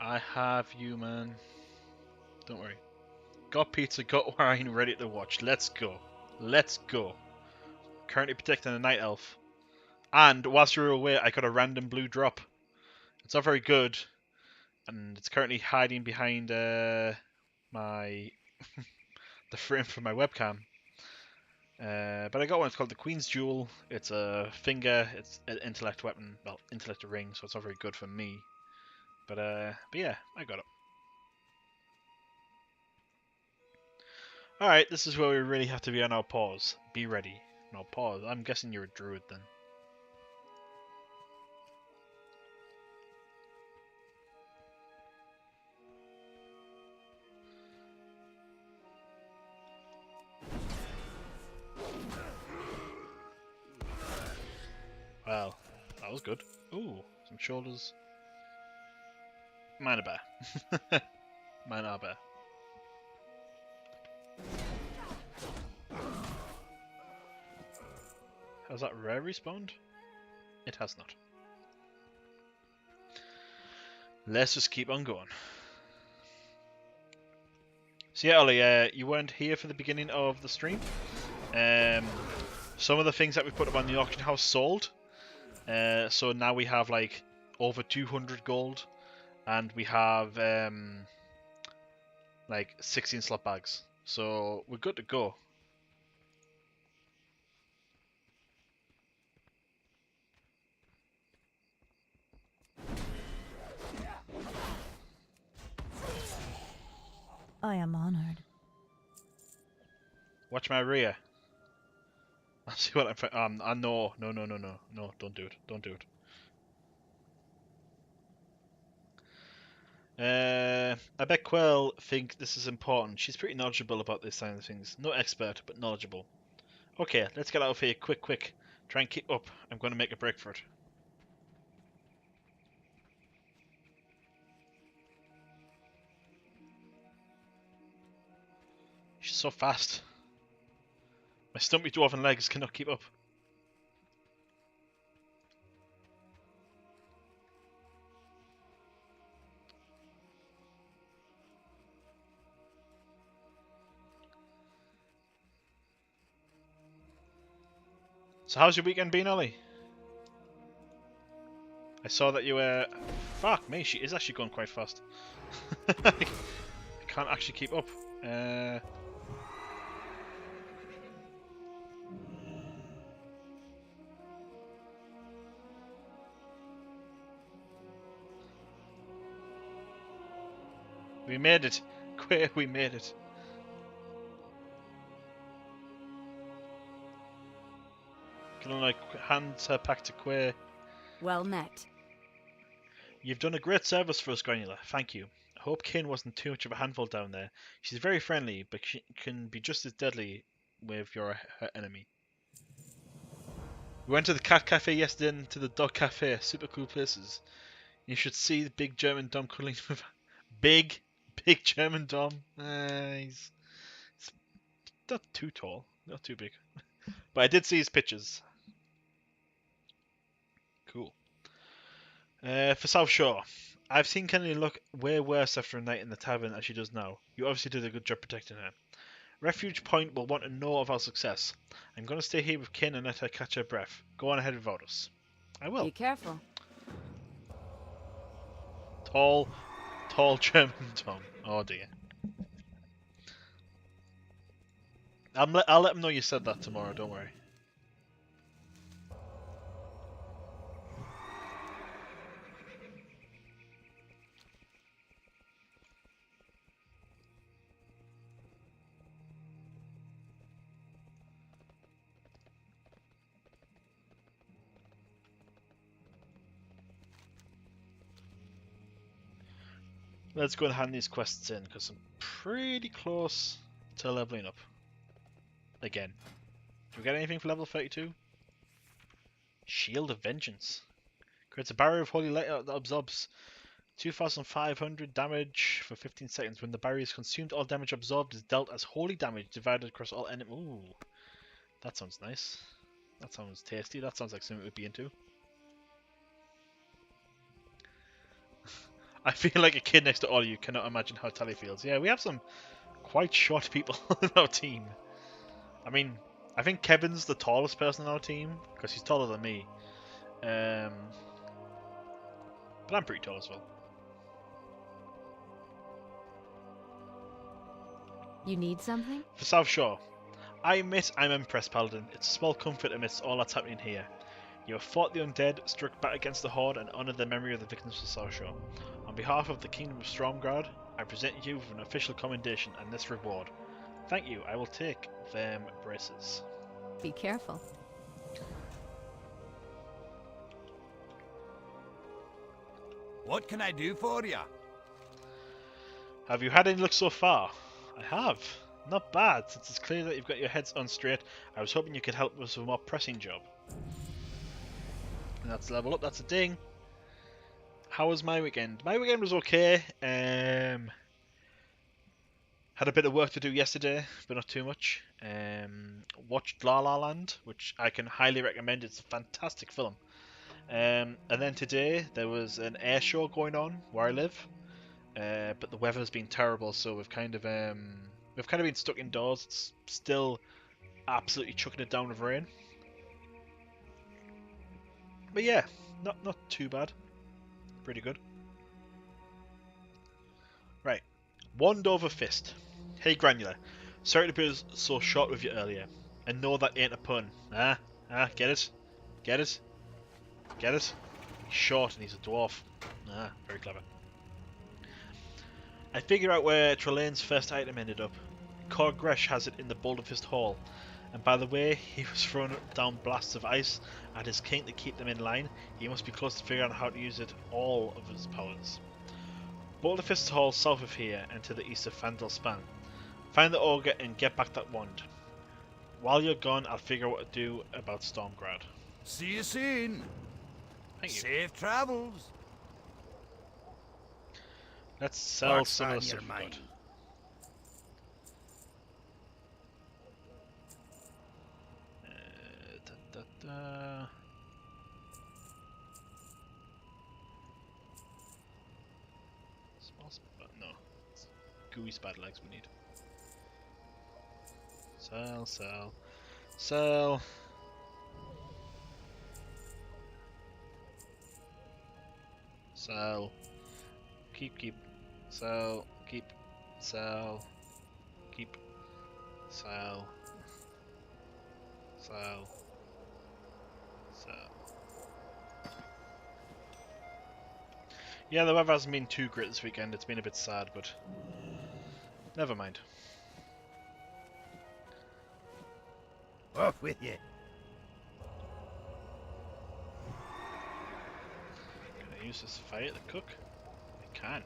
I have you, man. Don't worry. Got pizza, got wine, ready to watch. Let's go. Let's go. Currently protecting a night elf. And whilst you were away, I got a random blue drop. It's not very good. And it's currently hiding behind my the frame for my webcam. But I got one. It's called the Queen's Jewel. It's a finger. It's an intellect weapon. Well, intellect ring. So it's not very good for me. But yeah, I got it. All right, this is where we really have to be on our paws. Be ready. No pause. I'm guessing you're a druid then. Well, that was good. Ooh, some shoulders. Mine are bare. Mine are bare. Has that rare respawned? It has not. Let's just keep on going. So yeah, Ollie, you weren't here for the beginning of the stream. Some of the things that we put up on the auction house sold. So now we have like over 200 gold, and we have like 16 slot bags. So we're good to go. I am honored. Watch my rear. I'll see what I'm. No, don't do it. Don't do it. I bet Quell think this is important. She's pretty knowledgeable about this kind of things. No expert, but knowledgeable. Okay, let's get out of here quick. Try and keep up. I'm going to make a break for it. so fast. My stumpy dwarven legs cannot keep up. So how's your weekend been, Ollie? I saw that you were... Fuck me, she is actually going quite fast. I can't actually keep up. We made it. Quay, we made it. Can I hand her back to Quay? Well met. You've done a great service for us, Granular. Thank you. I hope Kane wasn't too much of a handful down there. She's very friendly, but she can be just as deadly with her enemy. We went to the cat cafe yesterday and to the dog cafe. Super cool places. You should see the big German Dom cuddling with big German Dom. He's not too tall, not too big. But I did see his pictures. Cool. For South Shore, I've seen Kennedy look way worse after a night in the tavern as she does now. You obviously did a good job protecting her. Refuge Point will want to know of our success. I'm going to stay here with Kin and let her catch her breath. Go on ahead without us. I will. Be careful. Tall German Tom. Oh dear. I'll let him know you said that tomorrow, don't worry. Let's go and hand these quests in, because I'm pretty close to leveling up. Again. Do we get anything for level 32? Shield of Vengeance. Creates a barrier of holy light that absorbs 2,500 damage for 15 seconds. When the barrier is consumed, all damage absorbed is dealt as holy damage divided across all enemies. Ooh, that sounds nice. That sounds tasty. That sounds like something we'd be into. I feel like a kid next to all of you cannot imagine how Tally feels. Yeah, we have some quite short people in our team. I mean, I think Kevin's the tallest person in our team, because he's taller than me. But I'm pretty tall as well. You need something? For South Shore, I admit I'm impressed, Paladin. It's a small comfort amidst all that's happening here. You have fought the undead, struck back against the Horde, and honoured the memory of the victims of South Shore. On behalf of the Kingdom of Stormguard, I present you with an official commendation and this reward. Thank you, I will take them braces. Be careful. What can I do for ya? Have you had any luck so far? I have. Not bad, since it's clear that you've got your heads on straight. I was hoping you could help us with a more pressing job. And that's level up, that's a ding. How was my weekend? My weekend was okay. Had a bit of work to do yesterday, but not too much. Watched La La Land, which I can highly recommend. It's a fantastic film. And then today there was an air show going on where I live, but the weather's been terrible, so we've kind of been stuck indoors. It's still absolutely chucking it down with rain. But yeah, not too bad. Pretty good. Right. Wand over fist. Hey Granular. Sorry to be so short with you earlier. I know that ain't a pun. Get it? Get it? Get it? He's short and he's a dwarf. Very clever. I figure out where Trelane's first item ended up. Korgresh has it in the Boulder Fist Hall. And by the way, he was throwing down blasts of ice at his king to keep them in line. He must be close to figuring out how to use it all of his powers. Boulder Fist Hall south of here and to the east of Fandel Span. Find the ogre and get back that wand. While you're gone, I'll figure out what to do about Stormgrad. See you soon. Thank you. Safe travels. Let's sell What's some on of the your stuff we've got. mind? Da, da. Small spot? No. It's gooey spider legs we need. Sell, sell, sell. Sell. Keep. Sell. Keep. Sell. Keep. Sell. Sell. Sell. Yeah, the weather hasn't been too great this weekend. It's been a bit sad, but never mind. Off with you. Can I use this fire to cook? I can.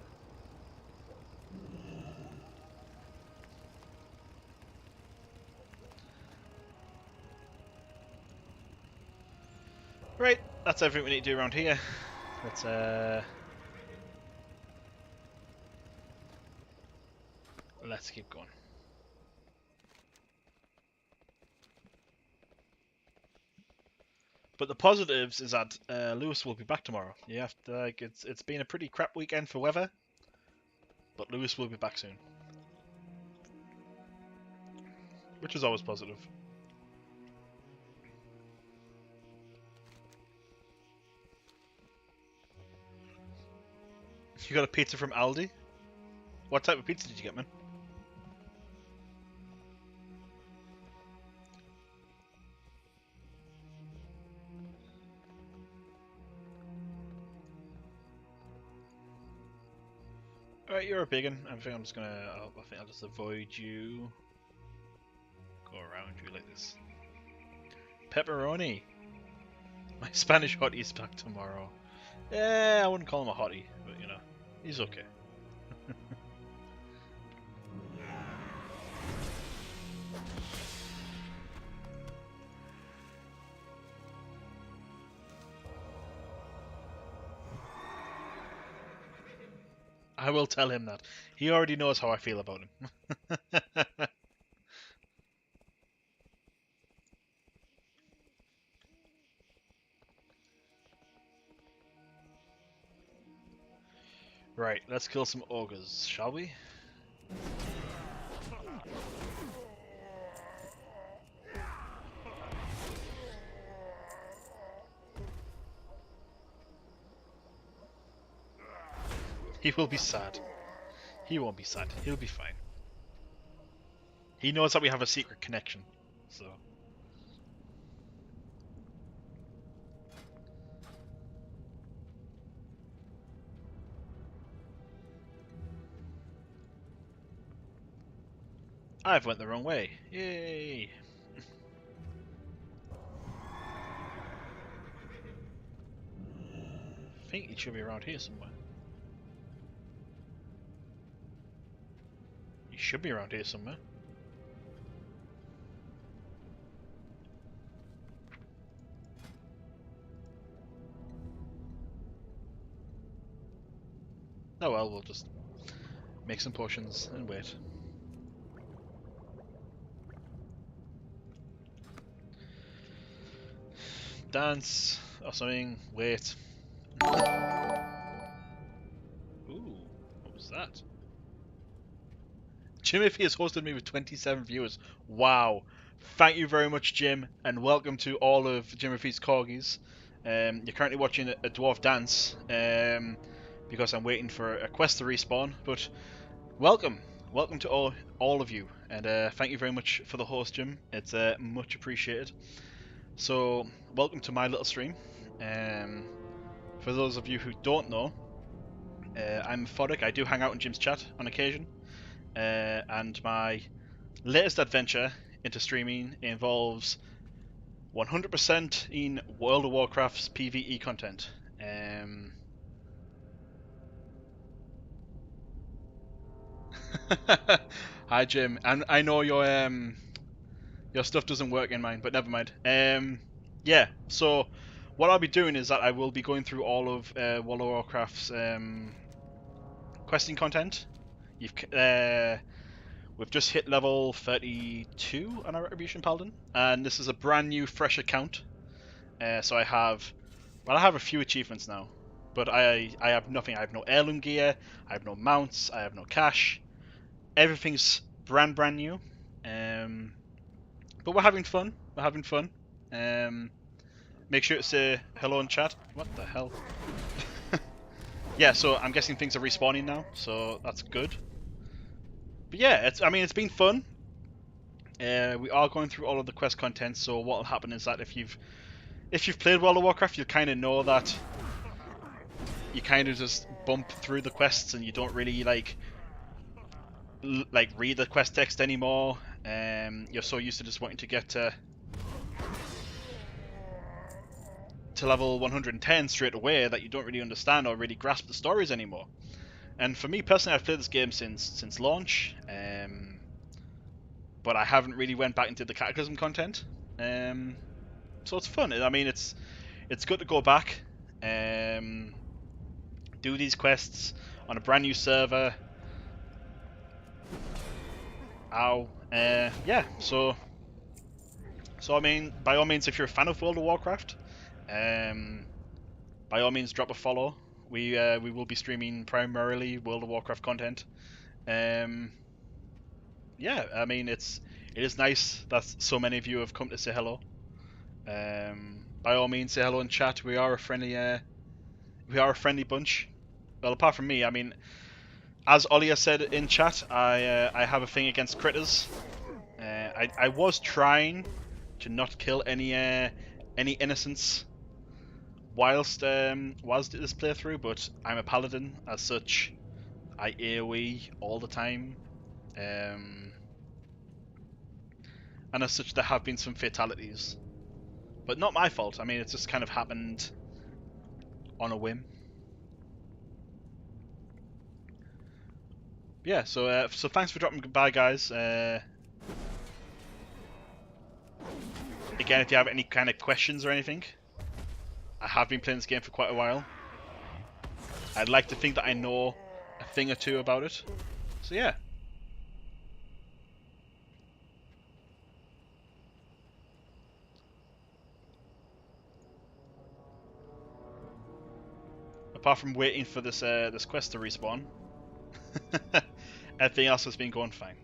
Right, that's everything we need to do around here. Let's keep going. But the positives is that Lewis will be back tomorrow. You have to, like, it's been a pretty crap weekend for weather, but Lewis will be back soon, which is always positive. You got a pizza from Aldi? What type of pizza did you get, man? Alright, you're a big one. I think I'm just gonna. I think I'll just avoid you. Go around you like this. Pepperoni! My Spanish hottie is back tomorrow. Yeah, I wouldn't call him a hottie, but you know, he's okay. I will tell him that. He already knows how I feel about him. Right, let's kill some ogres, shall we? He will be sad. He won't be sad. He'll be fine. He knows that we have a secret connection, so... I've went the wrong way. Yay! I think it should be around here somewhere. He should be around here somewhere. Oh well, we'll just make some potions and wait. Dance or something, wait. Ooh, what was that? Jim Iffy has hosted me with 27 viewers. Wow. Thank you very much, Jim, and welcome to all of Jim Iffy's corgis. You're currently watching a dwarf dance because I'm waiting for a quest to respawn, but welcome. Welcome to all of you, and thank you very much for the host, Jim. It's much appreciated. So, welcome to my little stream. For those of you who don't know, I'm methodic. I do hang out in Jim's chat on occasion, and my latest adventure into streaming involves 100% in World of Warcraft's PvE content. Hi, Jim. And I know your stuff doesn't work in mine, but never mind. Yeah, so what I'll be doing is that I will be going through all of World of Warcraft's questing content. We've just hit level 32 on our Retribution Paladin, and this is a brand new, fresh account So I have a few achievements now, but I have nothing. I have no heirloom gear. I have no mounts. I have no cash. Everything's brand new. But we're having fun. We're having fun. Make sure to say hello in chat. What the hell? Yeah, so I'm guessing things are respawning now, so that's good. But yeah, it's been fun. We are going through all of the quest content, so what will happen is that if you've played World of Warcraft, you'll kind of know that you kind of just bump through the quests and you don't really like read the quest text anymore. You're so used to just wanting to get to level 110 straight away that you don't really understand or really grasp the stories anymore. And for me personally, I've played this game since launch, but I haven't really went back into the Cataclysm content. So it's fun. I mean, it's good to go back, do these quests on a brand new server. Ow. Yeah. So I mean, by all means, if you're a fan of World of Warcraft, by all means, drop a follow. We will be streaming primarily World of Warcraft content. Yeah, I mean it is nice that so many of you have come to say hello. By all means, say hello in chat. We are a friendly bunch. Well, apart from me, I mean, as Olia said in chat, I have a thing against critters. I was trying to not kill any innocents whilst this playthrough, but I'm a paladin as such. I AoE all the time, and as such there have been some fatalities, but not my fault. I mean, it's just kind of happened on a whim. Yeah, so thanks for dropping by, guys. Again, if you have any kind of questions or anything, I have been playing this game for quite a while. I'd like to think that I know a thing or two about it. So yeah. Apart from waiting for this quest to respawn, everything else has been going fine.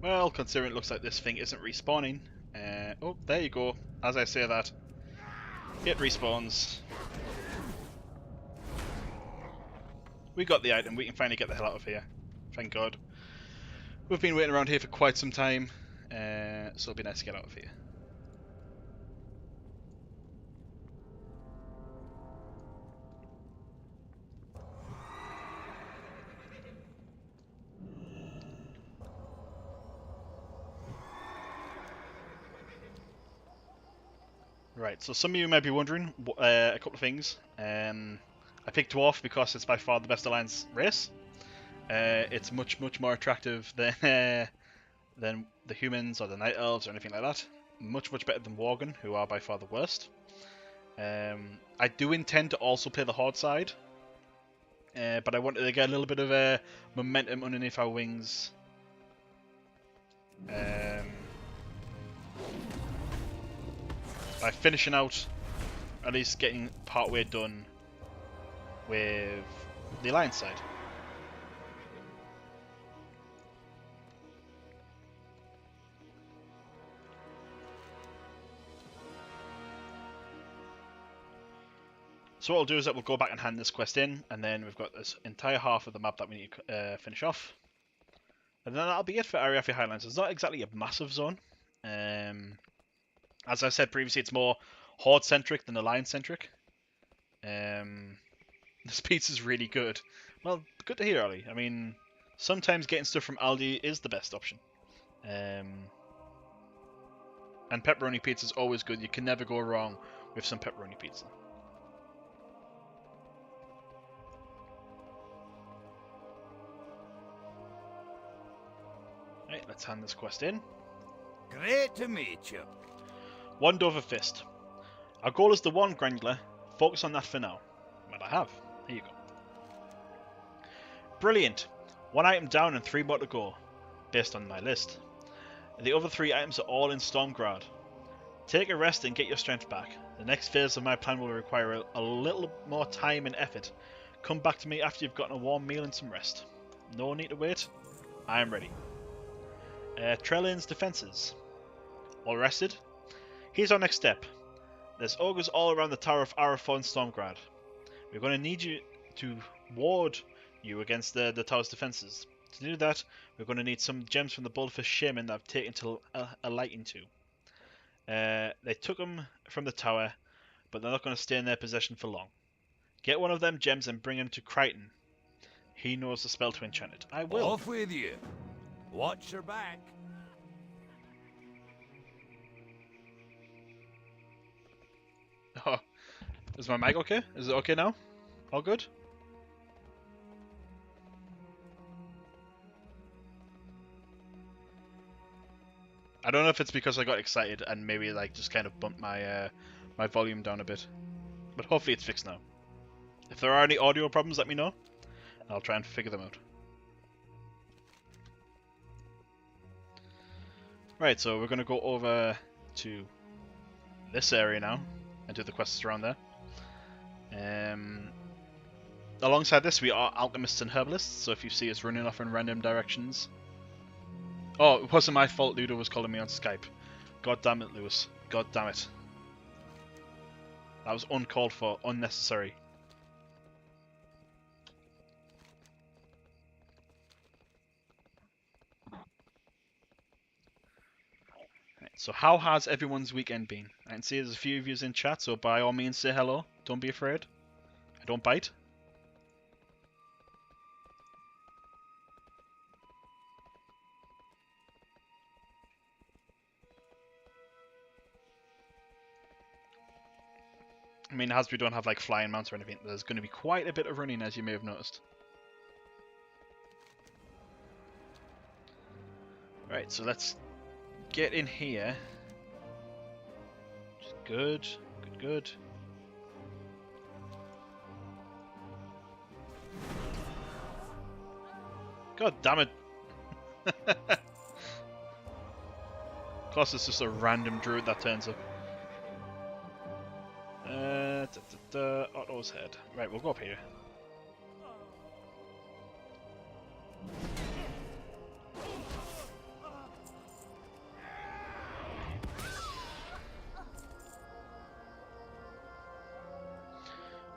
Well, considering it looks like this thing isn't respawning. Oh, there you go. As I say that, it respawns. We got the item. We can finally get the hell out of here. Thank God. We've been waiting around here for quite some time, so it'll be nice to get out of here. Right, so some of you might be wondering a couple of things. I picked Dwarf because it's by far the best Alliance race. It's much more attractive than the humans or the Night Elves or anything like that. Much better than Worgen, who are by far the worst. I do intend to also play the Horde side, but I wanted to get a little bit of momentum underneath our wings. By finishing out, at least getting partway done with the Alliance side. So what we'll do is that we'll go back and hand this quest in, and then we've got this entire half of the map that we need to finish off. And then that'll be it for Arathi Highlands. It's not exactly a massive zone. As I said previously, it's more Horde-centric than Alliance-centric. The pizza's really good. Well, good to hear, Ollie. I mean, sometimes getting stuff from Aldi is the best option. And pepperoni pizza is always good. You can never go wrong with some pepperoni pizza. Right, let's hand this quest in. Great to meet you. One Dover Fist. Our goal is the one, Grangler. Focus on that for now. But I have. Here you go. Brilliant. One item down and 3 more to go, based on my list. The other 3 items are all in Stormgrad. Take a rest and get your strength back. The next phase of my plan will require a little more time and effort. Come back to me after you've gotten a warm meal and some rest. No need to wait. I am ready. Trellin's defences. All rested? Here's our next step. There's ogres all around the Tower of Arathi and Stormgrad. We're going to need you to ward you against the tower's defences. To do that, we're going to need some gems from the Bullfish Shaman that I've taken to a liking to. They took them from the tower, but they're not going to stay in their possession for long. Get one of them gems and bring him to Crichton. He knows the spell to enchant it. I will. Off with you. Watch your back. Oh, is my mic okay? Is it okay now? All good? I don't know if it's because I got excited and maybe like just kind of bumped my my volume down a bit, but hopefully it's fixed now. If there are any audio problems, let me know. I'll try and figure them out. Right, so we're gonna go over to this area now and do the quests around there. Alongside this, we are alchemists and herbalists. So if you see us running off in random directions. Oh, it wasn't my fault. Ludo was calling me on Skype. God damn it, Lewis. God damn it. That was uncalled for, unnecessary. Right, so how has everyone's weekend been? I can see there's a few of you in chat, so by all means say hello. Don't be afraid. I don't bite. I mean, as we don't have like flying mounts or anything, there's going to be quite a bit of running, as you may have noticed. Right, so let's get in here. Good, good, good. God damn it. Of course, it's just a random druid that turns up. Otto's head. Right, we'll go up here.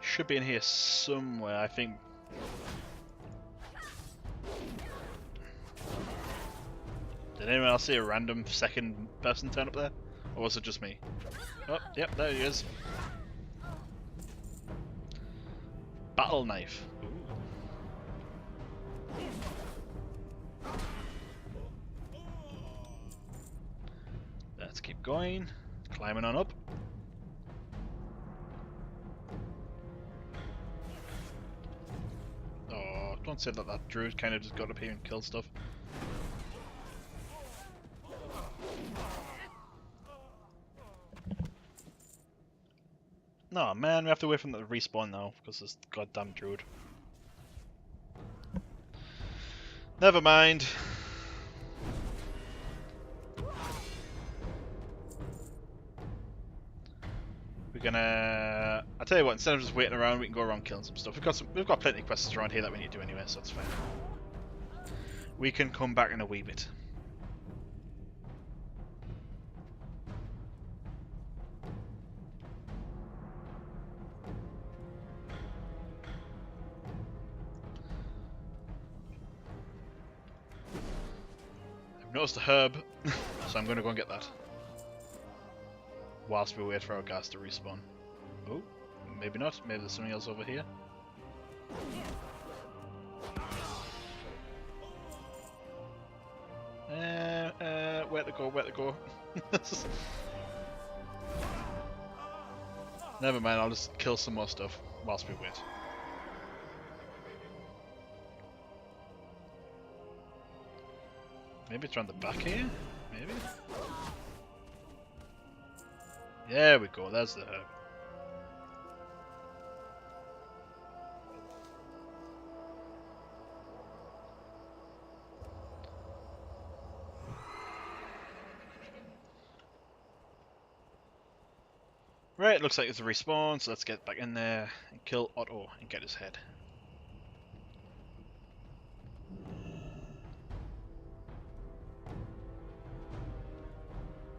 Should be in here somewhere, I think. Did anyone else see a random second person turn up there? Or was it just me? Oh, yep, there he is. Battle knife. Ooh. Let's keep going. Climbing on up. Oh, don't say that that druid kind of just got up here and killed stuff. No, man, we have to wait for them to respawn now, because this goddamn druid. Never mind. We're gonna... I'll tell you what, instead of just waiting around, we can go around killing some stuff. We've got plenty of quests around here that we need to do anyway, so it's fine. We can come back in a wee bit. Noticed a herb, so I'm going to go and get that. Whilst we wait for our guys to respawn. Oh, maybe not. Maybe there's something else over here. Where to go, where to go? Never mind, I'll just kill some more stuff whilst we wait. Maybe it's around the back here? Maybe? There we go, there's the herb. Right, looks like it's a respawn, so let's get back in there and kill Otto and get his head.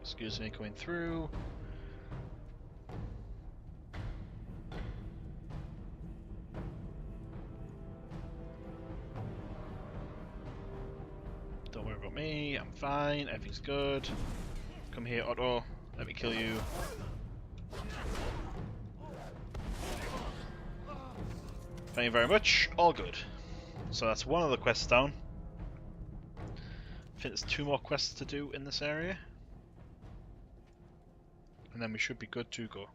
Excuse me, going through. Don't worry about me, I'm fine, everything's good. Come here, Otto, let me kill you. Thank you very much, all good. So that's one of the quests down. I think there's 2 more quests to do in this area. And then we should be good to go.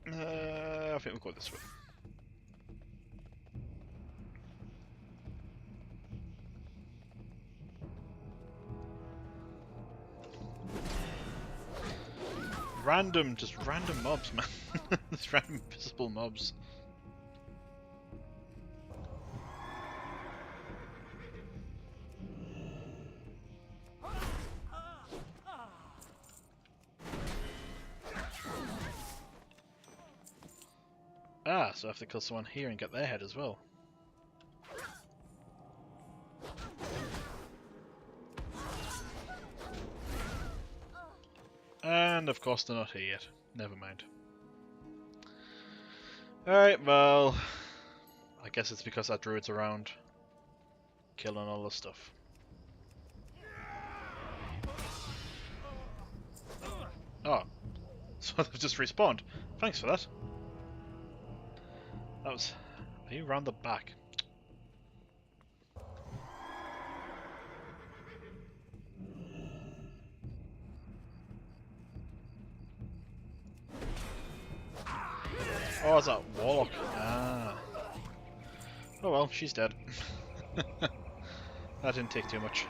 I think we'll go this way. Just random mobs, man. Just random visible mobs. Ah, so I have to kill someone here and get their head as well. And of course they're not here yet. Never mind. Alright, well, I guess it's because that druid's around, killing all the stuff. Oh, so they've just respawned. Thanks for that. That was... Are you around the back? Oh, is that Warlock? Ah. Oh well, she's dead. That didn't take too much.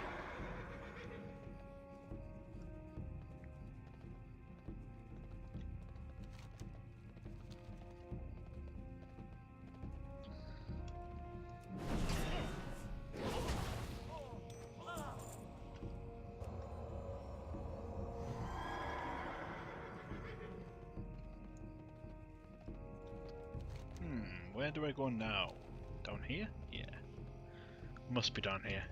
Where do I go now? Down here? Yeah. Must be down here.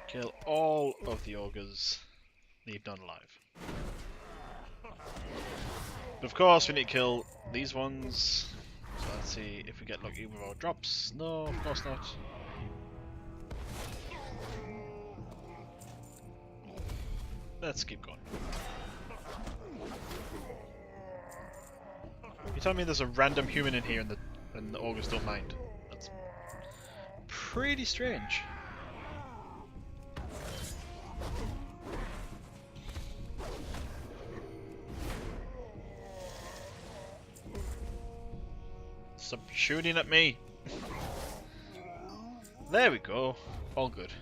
Kill all of the ogres, leave none alive. But of course we need to kill these ones. So let's see if we get lucky with our drops. No, of course not. Let's keep going. You tell me there's a random human in here and the ogres don't mind. That's pretty strange. Stop shooting at me! There we go. All good.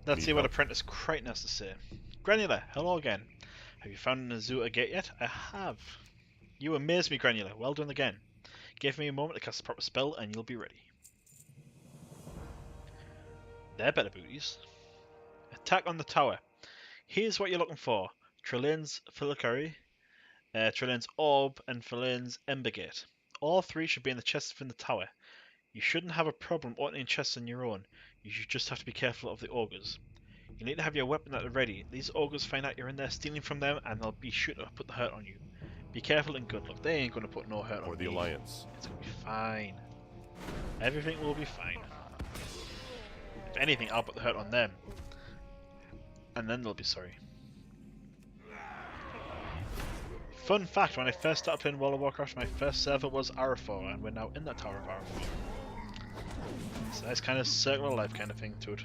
Let's see what Apprentice Crichton has to say. Granular, hello again. Have you found an Azura gate yet? I have. You amaze me, Granular. Well done again. Give me a moment to cast a proper spell and you'll be ready. They're better booties. Attack on the tower. Here's what you're looking for. Trelline's Filigree, Trelline's Orb, and Trelline's Embergate. All three should be in the chest within the tower. You shouldn't have a problem opening chests on your own. You should just have to be careful of the ogres. You need to have your weapon at the ready. These ogres find out you're in there stealing from them and they'll be sure to put the hurt on you. Be careful and good luck. They ain't gonna put no hurt on Or the me. Alliance. It's gonna be fine. Everything will be fine. If anything, I'll put the hurt on them. And then they'll be sorry. Fun fact, when I first started playing World of Warcraft, my first server was Arathi, and we're now in that Tower of Arathi. It's a nice kind of circle of life kind of thing to it.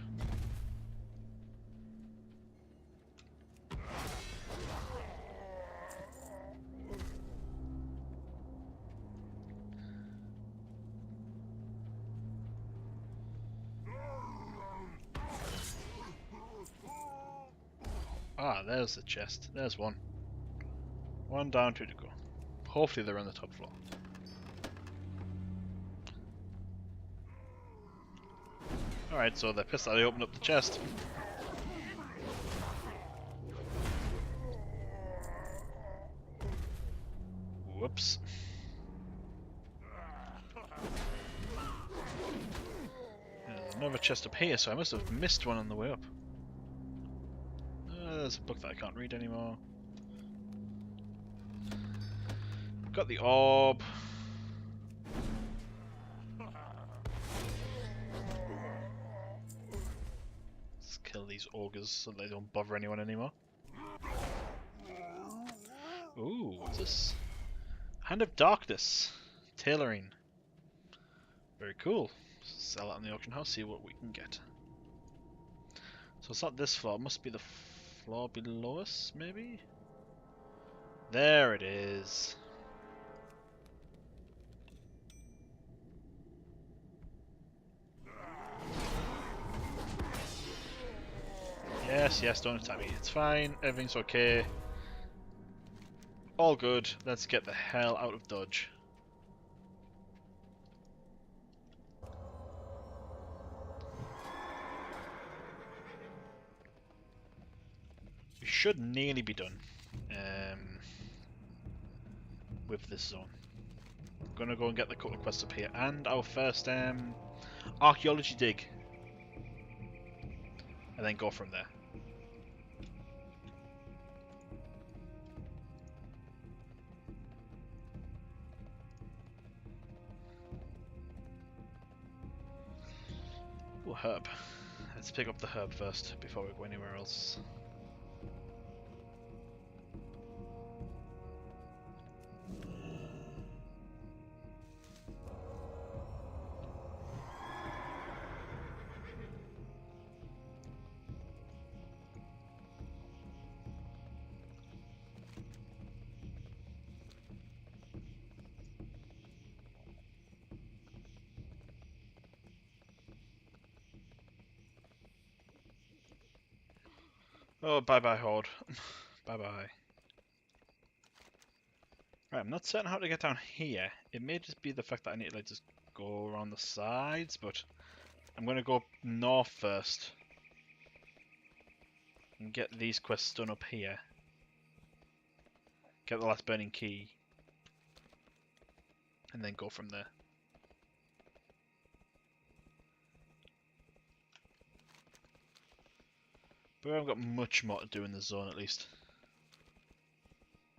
Ah, there's the chest. There's one. One down, two to go. Hopefully they're on the top floor. Alright, so they're pissed that I opened up the chest. Whoops. There's another chest up here, so I must have missed one on the way up. There's a book that I can't read anymore. Got the orb. Let's kill these ogres so they don't bother anyone anymore. Ooh, what's this? Hand of Darkness. Tailoring. Very cool. Sell it on the auction house, see what we can get. So it's not this floor, it must be the floor below us, maybe? There it is. Yes, yes, don't attack me. It's fine, everything's okay. All good, let's get the hell out of dodge. We should nearly be done with this zone. I'm gonna go and get the couple of quests up here and our first archaeology dig, and then go from there. Ooh, herb. Let's pick up the herb first before we go anywhere else. Oh, bye-bye, Horde. Bye-bye. Right, I'm not certain how to get down here. It may just be the fact that I need to like, just go around the sides, but I'm going to go north first. And get these quests done up here. Get the last burning key. And then go from there. But we haven't got much more to do in the zone, at least.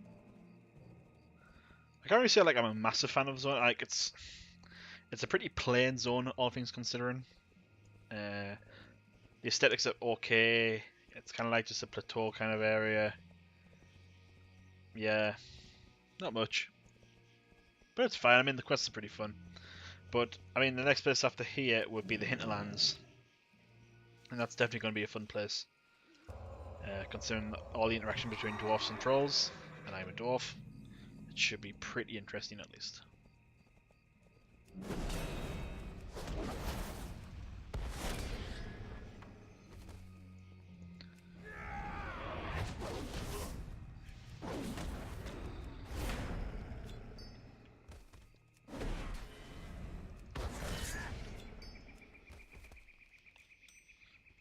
I can't really say like I'm a massive fan of the zone. Like it's a pretty plain zone, all things considering. The aesthetics are okay. It's kind of like just a plateau kind of area. Yeah, not much, but it's fine. I mean, the quests are pretty fun. But I mean, the next place after here would be the Hinterlands, and that's definitely going to be a fun place. Considering all the interaction between dwarfs and trolls, and I'm a dwarf, it should be pretty interesting at least.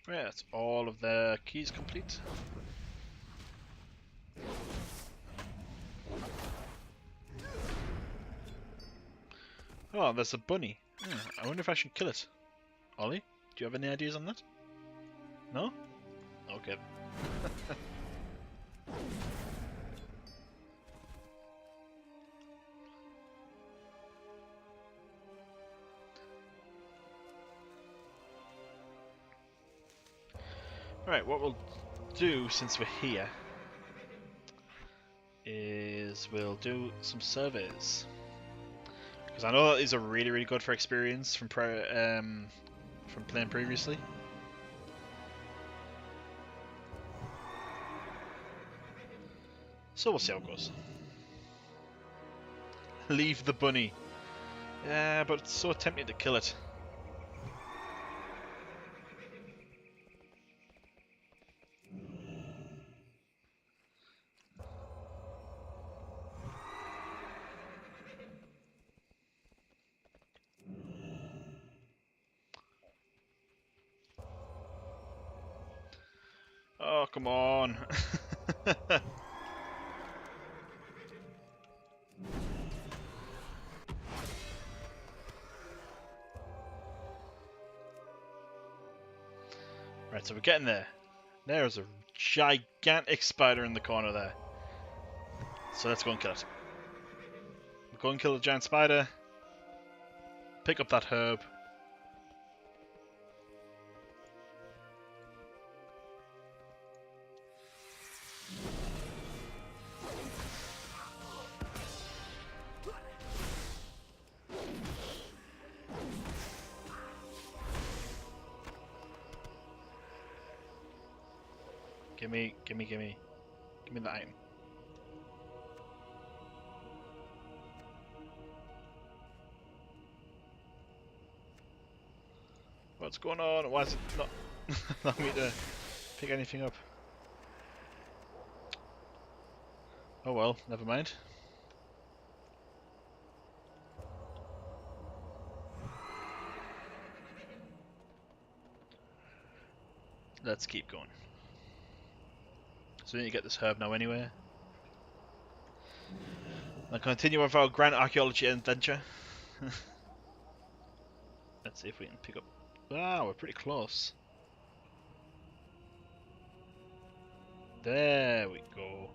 Right, that's all of the keys complete. Oh, there's a bunny. I wonder if I should kill it. Ollie, do you have any ideas on that? No? Okay. Right, what we'll do since we're here is we'll do some surveys. Because I know that these are really, really good for experience from playing previously. So we'll see how it goes. Leave the bunny. Yeah, but it's so tempting to kill it. Oh, come on. Right, so we're getting there. There's a gigantic spider in the corner there. So let's go and kill it. We'll go and kill the giant spider. Pick up that herb. Gimme. Give me the item. What's going on? Why is it not allowing me to pick anything up? Oh well, never mind. Let's keep going. So we need to get this herb now anyway. Now continue with our grand archaeology adventure. Let's see if we can pick up... Ah, we're pretty close. There we go.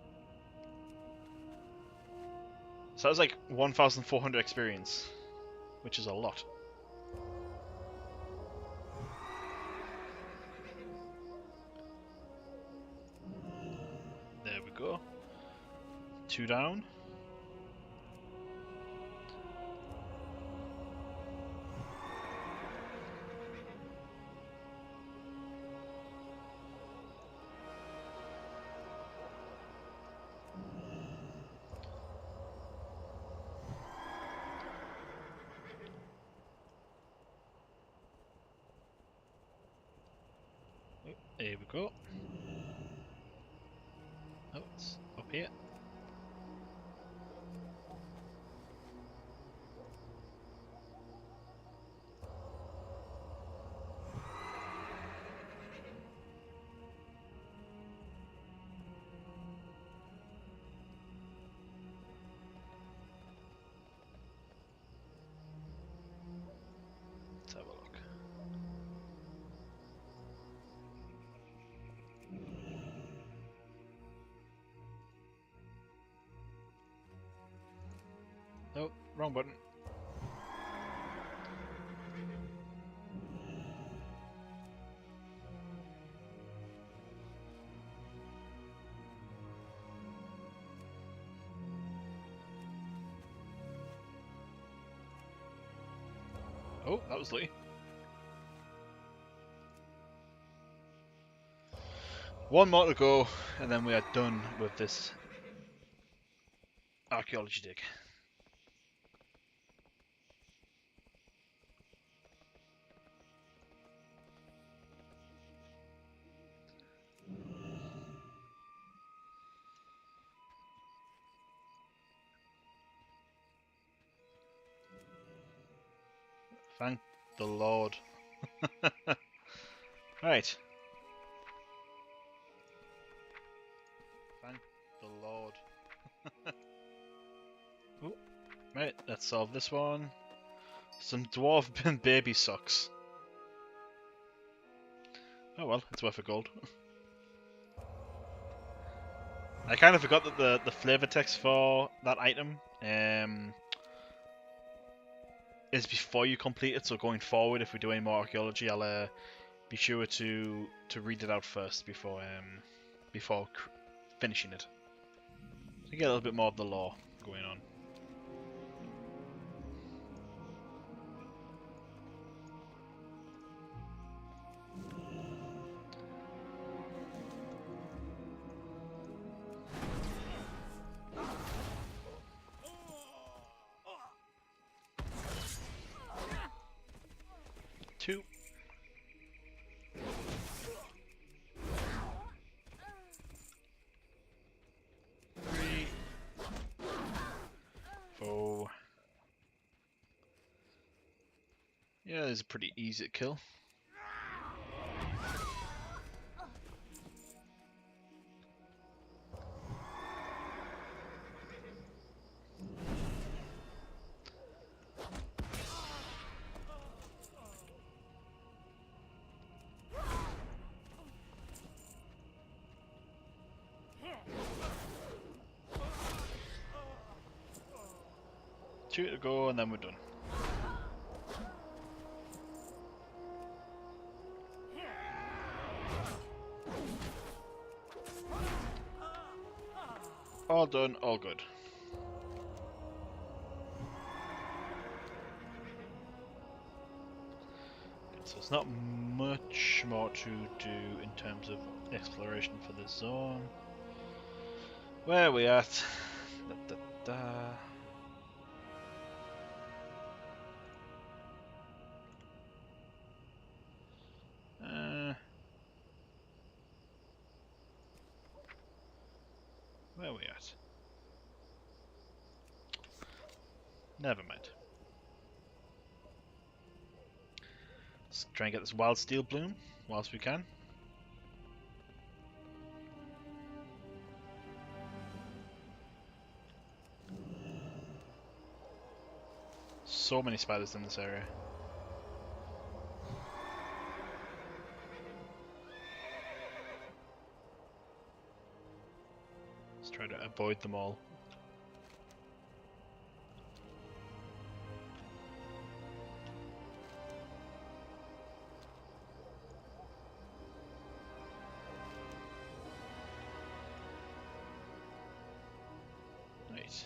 So that was like 1,400 experience, which is a lot. There we go. 2 down. There we go. Oh, it's up here. Let's have a look. Nope, wrong button. Oh, that was Lee. One more to go, and then we are done with this archaeology dig. Thank the Lord. Right. Thank the Lord. Ooh. Right, let's solve this one. Some dwarf baby socks. Oh well, it's worth a gold. I kind of forgot that the flavor text for that item is before you complete it. So going forward, if we do any more archaeology, I'll be sure to read it out first before finishing it. So you get a little bit more of the lore going on. Two. Three. Four. Yeah, it's a pretty easy kill. Two to go, and then we're done. All done, all good. So there's not much more to do in terms of exploration for this zone. Where are we at? Da, da, da. Where are we at? Never mind. Let's try and get this wild steel bloom whilst we can. So many spiders in this area. Let's try to avoid them all. Right.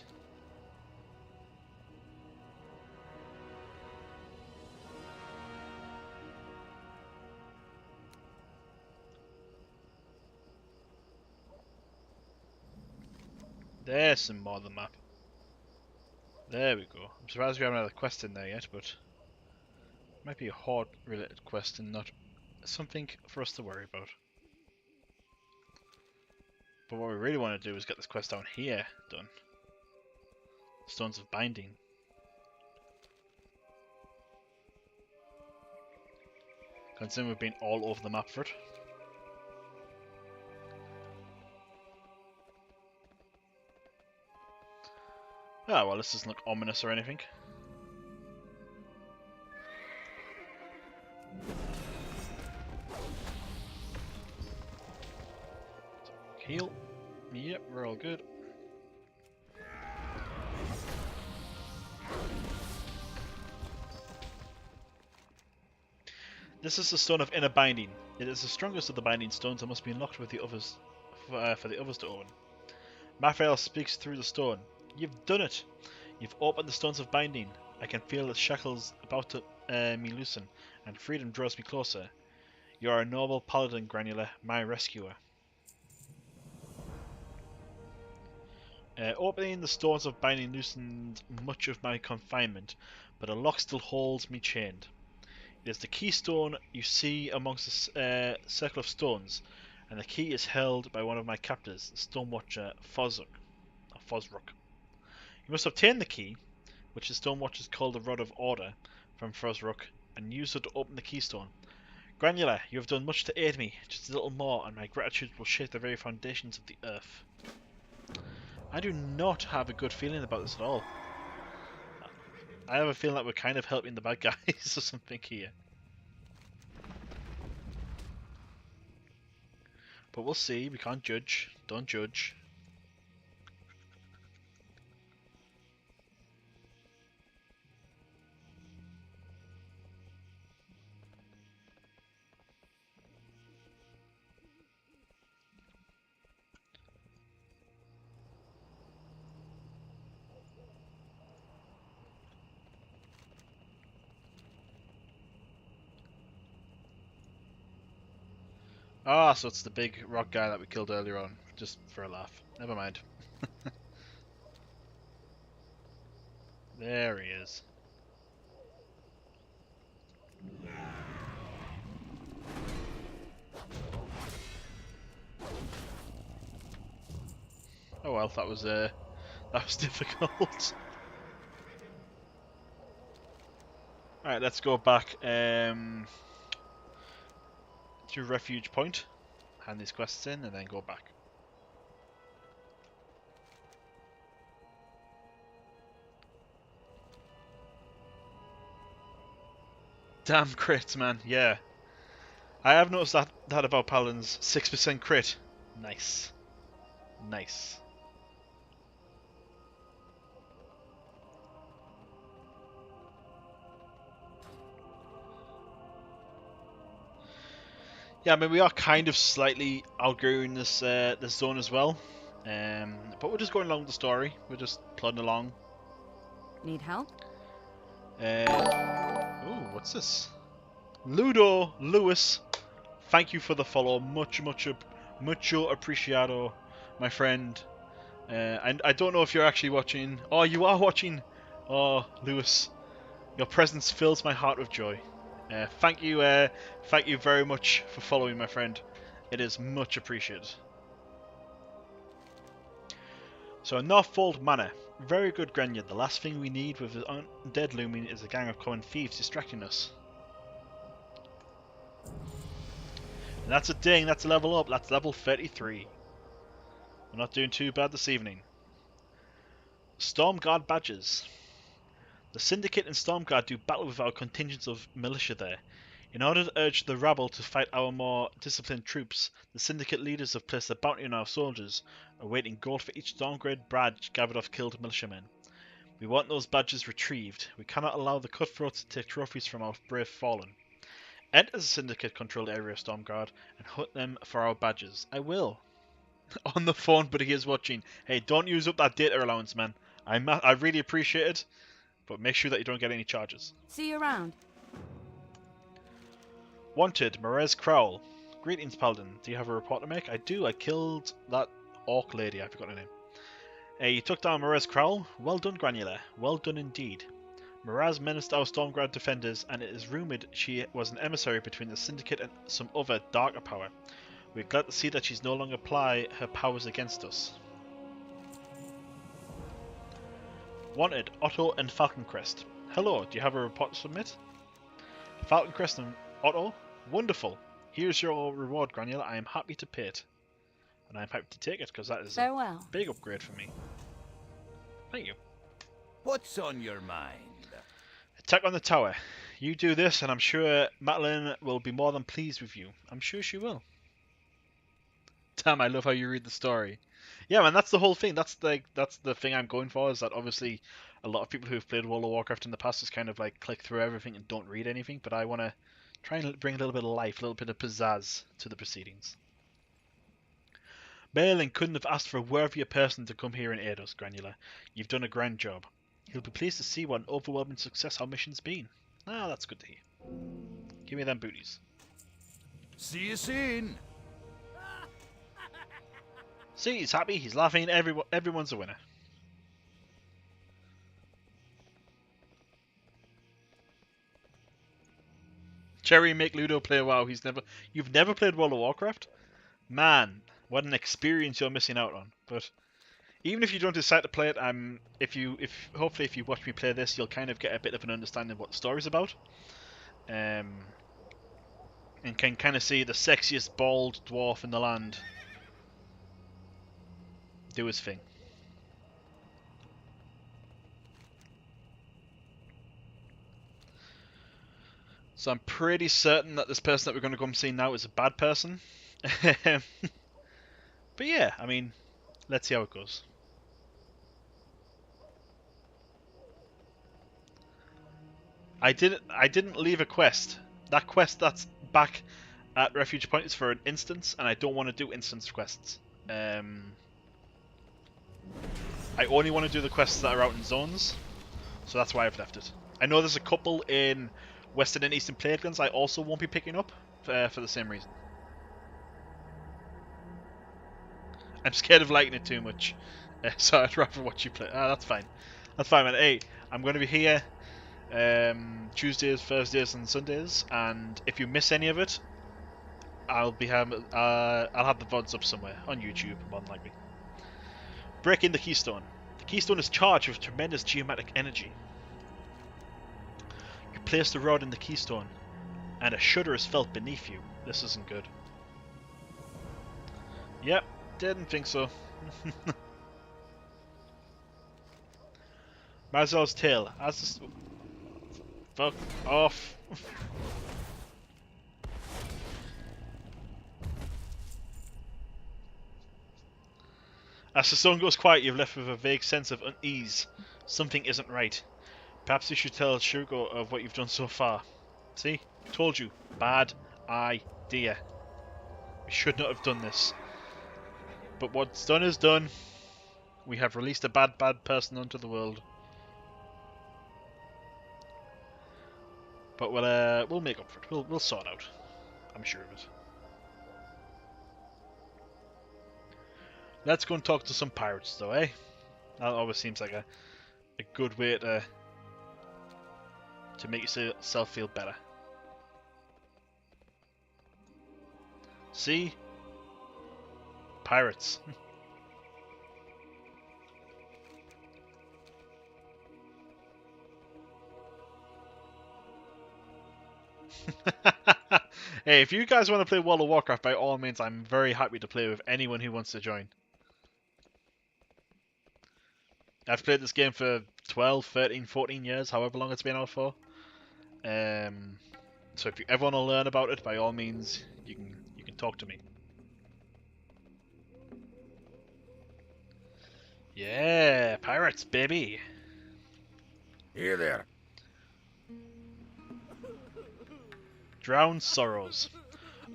There's some more on the map. There we go. I'm surprised we haven't had a quest in there yet, but it might be a horde related quest and not something for us to worry about. But what we really want to do is get this quest down here done. Stones of Binding. Considering we've been all over the map for it. Ah, well, this doesn't look ominous or anything. Heal. Yep, we're all good. This is the Stone of Inner Binding. It is the strongest of the binding stones and must be unlocked with the others for the others to open. Raphael speaks through the stone. You've done it! You've opened the stones of binding. I can feel the shackles about to me loosen, and freedom draws me closer. You are a noble paladin, Granular, my rescuer. Opening the stones of binding loosened much of my confinement, but a lock still holds me chained. It is the keystone you see amongst the circle of stones, and the key is held by one of my captors, the Stonewatcher Fosruk. You must obtain the key, which the Stonewatchers call the Rod of Order, from Fosruk, and use it to open the keystone. Granular, you have done much to aid me. Just a little more, and my gratitude will shake the very foundations of the earth. I do not have a good feeling about this at all. I have a feeling that we're kind of helping the bad guys or something here. But we'll see. We can't judge. Don't judge. Ah, so it's the big rock guy that we killed earlier on, just for a laugh. Never mind. There he is. Oh well, that was difficult. Alright, let's go back to Refuge Point, hand these quests in, and then go back. Damn crits, man, yeah. I have noticed that about Paladins. 6% crit. Nice. Nice. Yeah, I mean, we are kind of slightly outgrowing this this zone as well. But we're just going along with the story. We're just plodding along. Need help? Ooh, what's this? Ludo Lewis, thank you for the follow. Mucho apreciado, my friend. And I don't know if you're actually watching. Oh, you are watching. Oh, Lewis, your presence fills my heart with joy. Thank you very much for following, my friend. It is much appreciated. So, Northfold Manor. Very good, Grenya. The last thing we need with the undead looming is a gang of common thieves distracting us. And that's a ding, that's a level up, that's level 33. We're not doing too bad this evening. Stormguard badges. The Syndicate and Stormguard do battle with our contingents of militia there. In order to urge the rabble to fight our more disciplined troops, the Syndicate leaders have placed a bounty on our soldiers, awaiting gold for each Stormguard badge gathered off killed militiamen. We want those badges retrieved. We cannot allow the cutthroats to take trophies from our brave fallen. Enter the Syndicate-controlled area of Stormguard and hunt them for our badges. I will. On the phone, but he is watching. Hey, don't use up that data allowance, man. I really appreciate it, but make sure that you don't get any charges. See you around. Wanted, Merez Crowell. Greetings, Paladin. Do you have a report to make? I do. I killed that orc lady. I forgot her name. You took down Merez Crowell. Well done, Granular. Well done indeed. Miraz menaced our Stormguard defenders, and it is rumoured she was an emissary between the Syndicate and some other darker power. We're glad to see that she's no longer apply her powers against us. Wanted, Otto and Falconcrest. Hello, do you have a report to submit? Falconcrest and Otto? Wonderful. Here's your reward, Granular. I am happy to pay it. And I'm happy to take it, because that is Farewell. a big upgrade for me. Thank you. What's on your mind? Attack on the tower. You do this, and I'm sure Madeline will be more than pleased with you. I'm sure she will. Damn, I love how you read the story. Yeah, man, that's the whole thing. That's the thing I'm going for. Is that obviously a lot of people who've played World of Warcraft in the past just kind of like click through everything and don't read anything. But I want to try and bring a little bit of life, a little bit of pizzazz to the proceedings. Balin couldn't have asked for a worthier person to come here and aid us, Granular. You've done a grand job. He'll be pleased to see what an overwhelming success our mission's been. Ah, that's good to hear. Give me them booties. See you soon. See, he's happy, he's laughing, everyone's a winner. Cherry, make Ludo play WoW. You've never played World of Warcraft? Man, what an experience you're missing out on. But even if you don't decide to play it, hopefully if you watch me play this, you'll kind of get a bit of an understanding of what the story's about. and can kind of see the sexiest bald dwarf in the land do his thing. So I'm pretty certain that this person that we're going to come see now is a bad person. But yeah, I mean, let's see how it goes. I didn't leave a quest. That quest that's back at Refuge Point is for an instance, and I don't want to do instance quests. I only want to do the quests that are out in zones, so that's why I've left it. I know there's a couple in Western and Eastern Plaguelands I also won't be picking up for the same reason. I'm scared of liking it too much, so I'd rather watch you play. That's fine. That's fine, man. Hey, I'm going to be here Tuesdays, Thursdays, and Sundays, and if you miss any of it, I'll have the VODs up somewhere on YouTube, more than likely. Breaking the Keystone. The Keystone is charged with tremendous geometric energy. You place the rod in the Keystone, and a shudder is felt beneath you. This isn't good. Yep, didn't think so. Mazal's tail. As the fuck off. As the sun goes quiet, you're left with a vague sense of unease. Something isn't right. Perhaps you should tell Shugo of what you've done so far. See? Told you. Bad idea. We should not have done this. But what's done is done. We have released a bad person onto the world. But we'll make up for it. We'll sort out. I'm sure of it. Let's go and talk to some pirates, though, eh? That always seems like a good way to make yourself feel better. See? Pirates. Hey, if you guys want to play World of Warcraft, by all means, I'm very happy to play with anyone who wants to join. I've played this game for 12, 13, 14 years, however long it's been out for. So if you ever want to learn about it, by all means, you can talk to me. Yeah, pirates, baby. Here there. Drowned sorrows.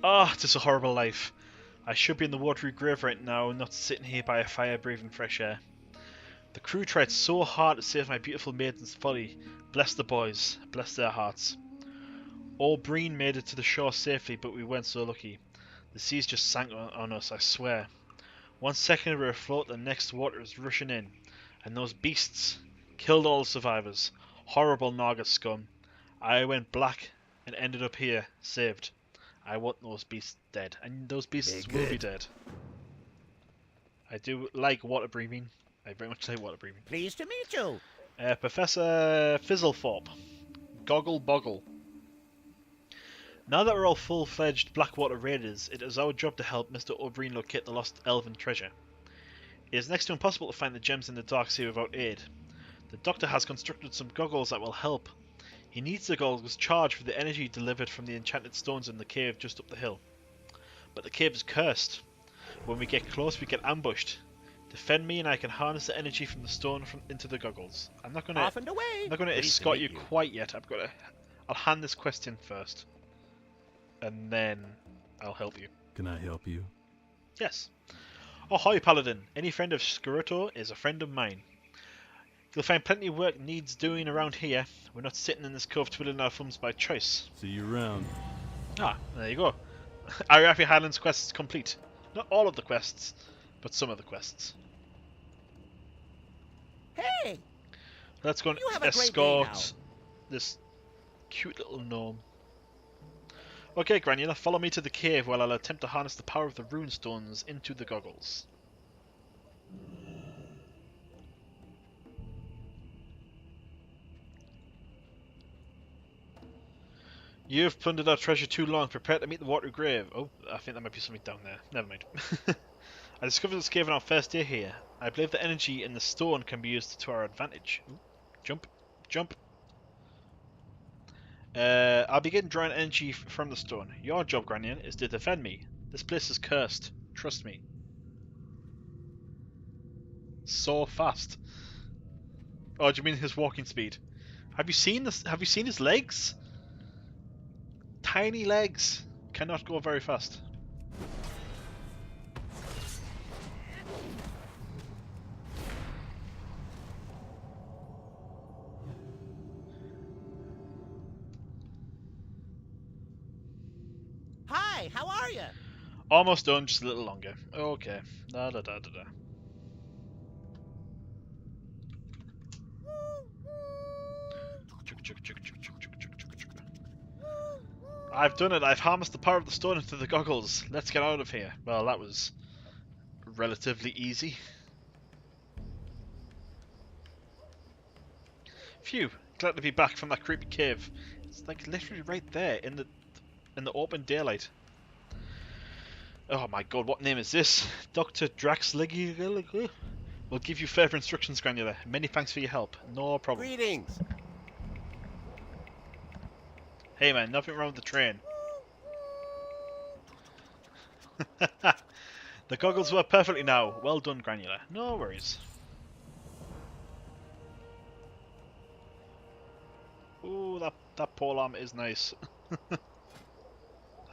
Ah, oh, 'tis a horrible life. I should be in the watery grave right now, not sitting here by a fire breathing fresh air. The crew tried so hard to save my beautiful maiden's folly. Bless the boys, bless their hearts. All Breen made it to the shore safely, but we weren't so lucky. The seas just sank on us, I swear. 1 second we were afloat, the next water is rushing in. And those beasts killed all the survivors. Horrible Naga scum. I went black and ended up here, saved. I want those beasts dead. And those beasts will be dead. I do like water breathing. I very much like water breathing. Pleased to meet you. Professor Fizzlethorpe. Goggle Boggle. Now that we're all full-fledged Blackwater Raiders, it is our job to help Mr. O'Brien locate the lost elven treasure. It is next to impossible to find the gems in the dark sea without aid. The Doctor has constructed some goggles that will help. He needs the goggles charged with the energy delivered from the enchanted stones in the cave just up the hill. But the cave is cursed. When we get close, we get ambushed. Defend me and I can harness the energy from the stone into the goggles. I'm not going to escort you quite yet. I'll hand this quest in first. And then I'll help you. Can I help you? Yes. Ahoy, Paladin. Any friend of Scuruto is a friend of mine. You'll find plenty of work needs doing around here. We're not sitting in this cove twiddling our thumbs by choice. See you around. Ah, there you go. Arathi Highlands quest is complete. Not all of the quests, but some of the quests. Hey! Let's go and You have a great day escort this cute little gnome. Okay, Granular, follow me to the cave while I'll attempt to harness the power of the rune stones into the goggles. You've plundered our treasure too long. Prepare to meet the watery grave. Oh, I think there might be something down there. Never mind. I discovered this cave on our first day here. I believe the energy in the stone can be used to our advantage. Ooh, jump. Jump. I'll begin drawing energy from the stone. Your job, Granian, is to defend me. This place is cursed. Trust me. So fast. Oh, do you mean his walking speed? Have you seen this? Have you seen his legs? Tiny legs. Cannot go very fast. Hi, how are you? Almost done, just a little longer. Okay. Da da da da da. I've done it. I've harnessed the power of the stone into the goggles. Let's get out of here. Well, that was relatively easy. Phew. Glad to be back from that creepy cave. It's like literally right there in the open daylight. Oh my god, what name is this? Dr. Draxlig will give you further instructions, Granular. Many thanks for your help. No problem. Greetings. Hey man, nothing wrong with the train. The goggles work perfectly now. Well done, Granular. No worries. Ooh, that pole arm is nice. That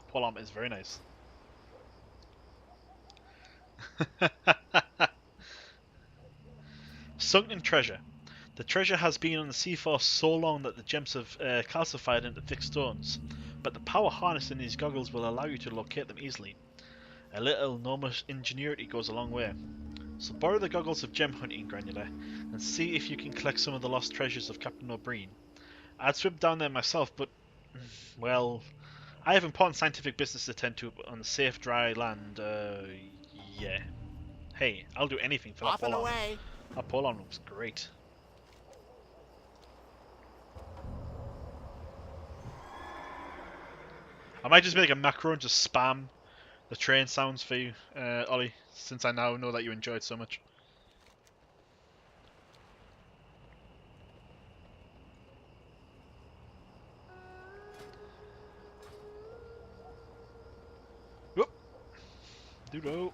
pole arm is very nice. Sunken treasure. The treasure has been on the sea for so long that the gems have calcified into thick stones, but the power harnessed in these goggles will allow you to locate them easily. A little enormous ingenuity goes a long way. So borrow the goggles of gem hunting, Granular, and see if you can collect some of the lost treasures of Captain O'Brien. I'd swim down there myself, but, well, I have important scientific business to attend to on the safe, dry land, yeah. Hey, I'll do anything for that Off and pole arm. away. That pole arm looks great. I might just make a macro and just spam the train sounds for you, Ollie, since I now know that you enjoyed so much. Whoop! Doodle!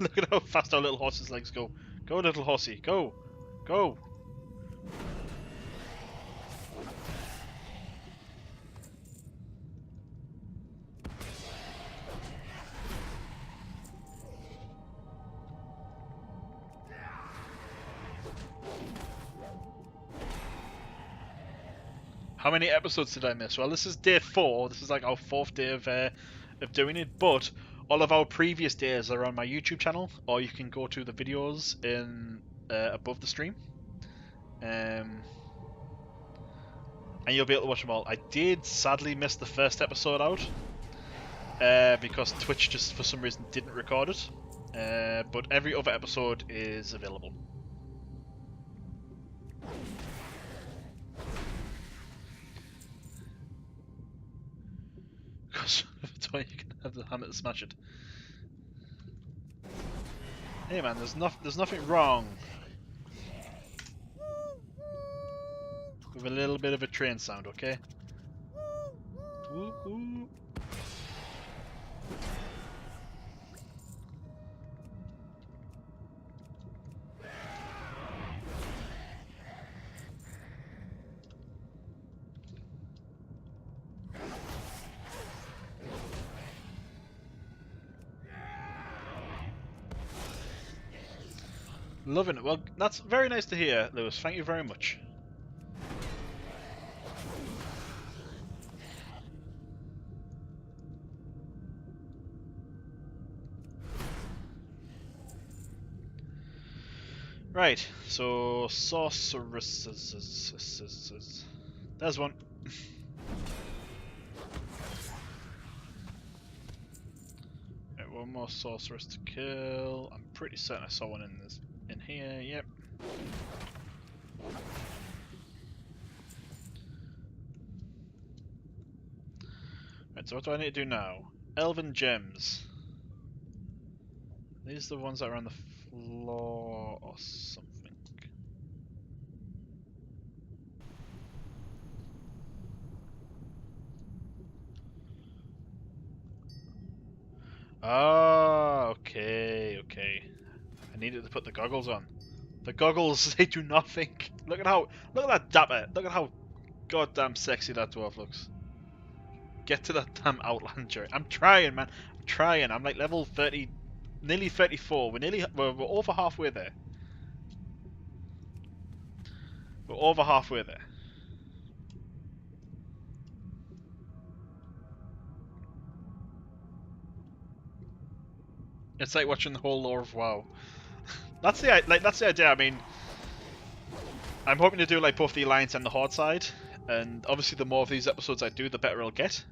Look at how fast our little horse's legs go. Go, little horsey, go! Go! How many episodes did I miss? Well, this is day 4. This is like our 4th day of doing it, but all of our previous days are on my YouTube channel, or you can go to the videos in above the stream, and you'll be able to watch them all. I did sadly miss the first episode out because Twitch just for some reason didn't record it, but every other episode is available. Because you can have the hammer to smash it. Hey man, there's nothing wrong with a little bit of a train sound, okay? Woo-hoo. Loving it. Well, that's very nice to hear, Lewis. Thank you very much. Right, so sorceresses. There's one. Right, one more sorceress to kill. I'm pretty certain I saw one in here. Yep. So what do I need to do now? Elven gems. These are the ones that are on the floor or something. Ah, okay. I needed to put the goggles on. The goggles, they do nothing. Look at that dapper. Look at how goddamn sexy that dwarf looks. Get to that damn Outlander. I'm trying, man. I'm trying. I'm like level 30, nearly 34. We're over halfway there. We're over halfway there. It's like watching the whole lore of WoW. That's the idea. I mean, I'm hoping to do like both the Alliance and the Horde side, and obviously the more of these episodes I do, the better I'll get.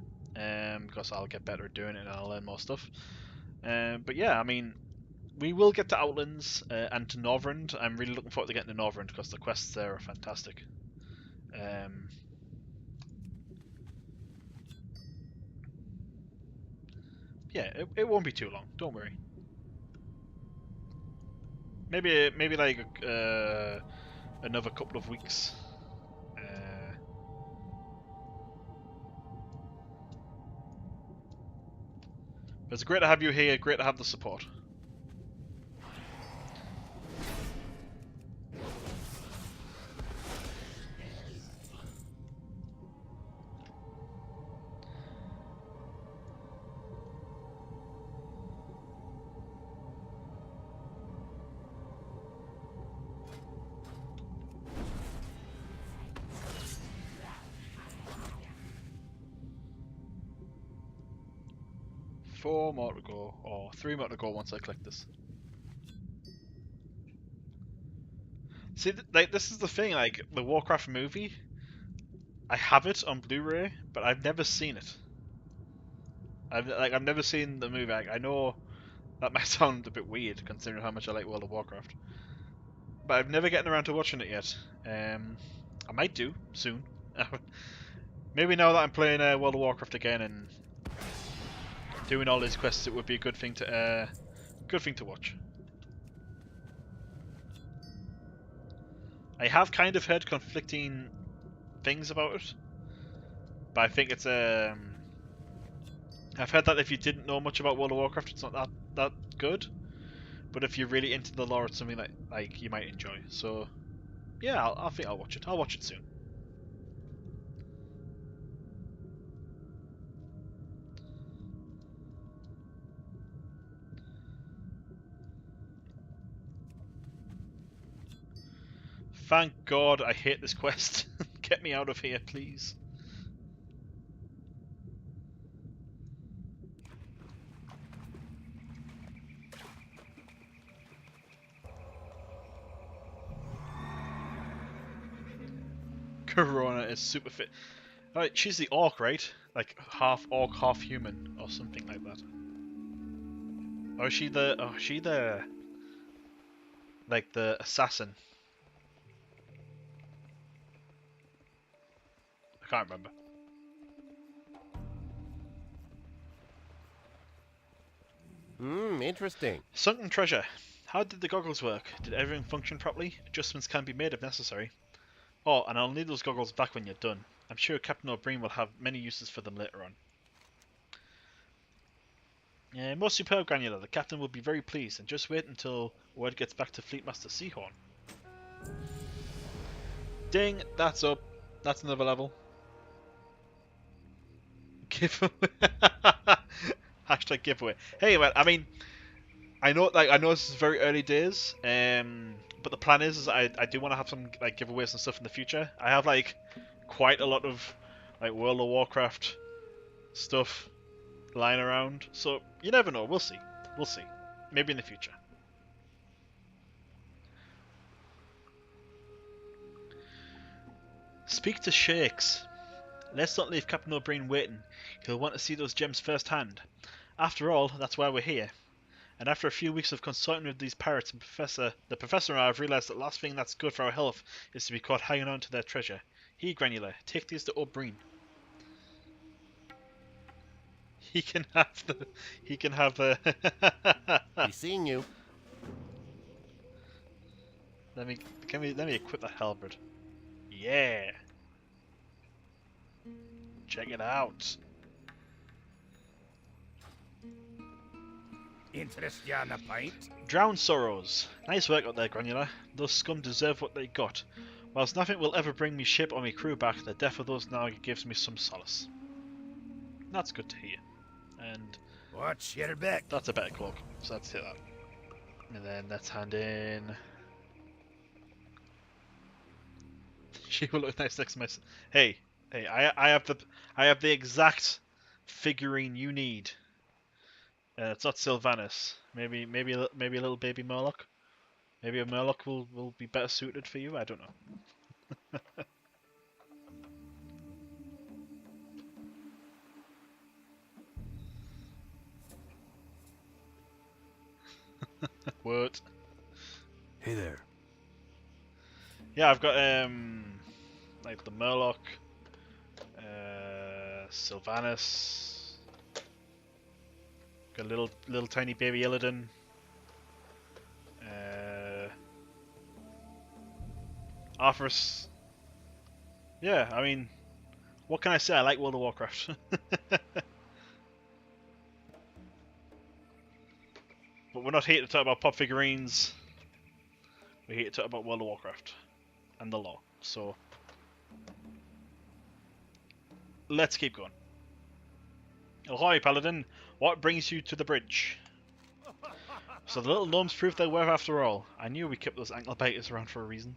Because I'll get better at doing it and I'll learn more stuff. But yeah, I mean, we will get to Outlands and to Northrend. I'm really looking forward to getting to Northrend because the quests there are fantastic. Yeah, it won't be too long. Don't worry. Maybe like another couple of weeks. But it's great to have you here. Great to have the support. Four more to go, or 3 more to go once I click this. See, like this is the thing. Like the Warcraft movie, I have it on Blu-ray, but I've never seen it. I've never seen the movie. I know that might sound a bit weird considering how much I like World of Warcraft, but I've never gotten around to watching it yet. I might do soon. Maybe now that I'm playing World of Warcraft again and doing all these quests, it would be a good thing to watch. I have kind of heard conflicting things about it, but I think it's I've heard that if you didn't know much about World of Warcraft, it's not that good. But if you're really into the lore, it's something that like you might enjoy. So yeah, I think I'll watch it. I'll watch it soon. Thank God I hate this quest. Get me out of here, please. Corona is super fit. Alright, she's the orc, right? Like half orc, half human, or something like that. Or is she the? Oh, is she the? Like the assassin? I can't remember. Interesting. Sunken treasure. How did the goggles work? Did everything function properly? Adjustments can be made if necessary. Oh, and I'll need those goggles back when you're done. I'm sure Captain O'Brien will have many uses for them later on. Yeah, most superb, Granular. The captain will be very pleased, and just wait until word gets back to Fleetmaster Seahorn. Ding! That's up. That's another level. Giveaway. Hashtag giveaway. Hey, man. I mean, I know this is very early days. But the plan is I do want to have some like giveaways and stuff in the future. I have like quite a lot of like World of Warcraft stuff lying around, so you never know. We'll see. We'll see. Maybe in the future. Speak to Shakes. Let's not leave Captain O'Brien waiting. He'll want to see those gems firsthand. After all, that's why we're here. And after a few weeks of consulting with these pirates and the professor and I have realised that the last thing that's good for our health is to be caught hanging on to their treasure. Here, Granular, take these to O'Brien. He can have the. He can have the. Be seeing you. let me. Let me equip that halberd. Yeah. Check it out. Interest ya in a pint? Drowned sorrows. Nice work out there, Granular. Those scum deserve what they got. Whilst nothing will ever bring me ship or me crew back, the death of those Naga gives me some solace. That's good to hear. And Watch your back. that's a better cloak, so let's hit that. And then let's hand in. She will look nice next to my. Hey, hey! I have the exact figurine you need. It's not Sylvanas. Maybe a little baby Murloc. Maybe a Murloc will be better suited for you. I don't know. What? Hey there. Yeah, I've got like the Murloc, Sylvanas, got a little tiny baby Illidan, Arthas. Yeah, I mean, what can I say? I like World of Warcraft. But we're not here to talk about pop figurines. We're here to talk about World of Warcraft and the lore. So let's keep going. Ahoy, Paladin! What brings you to the bridge? So the little gnomes proved their worth after all. I knew we kept those ankle biters around for a reason.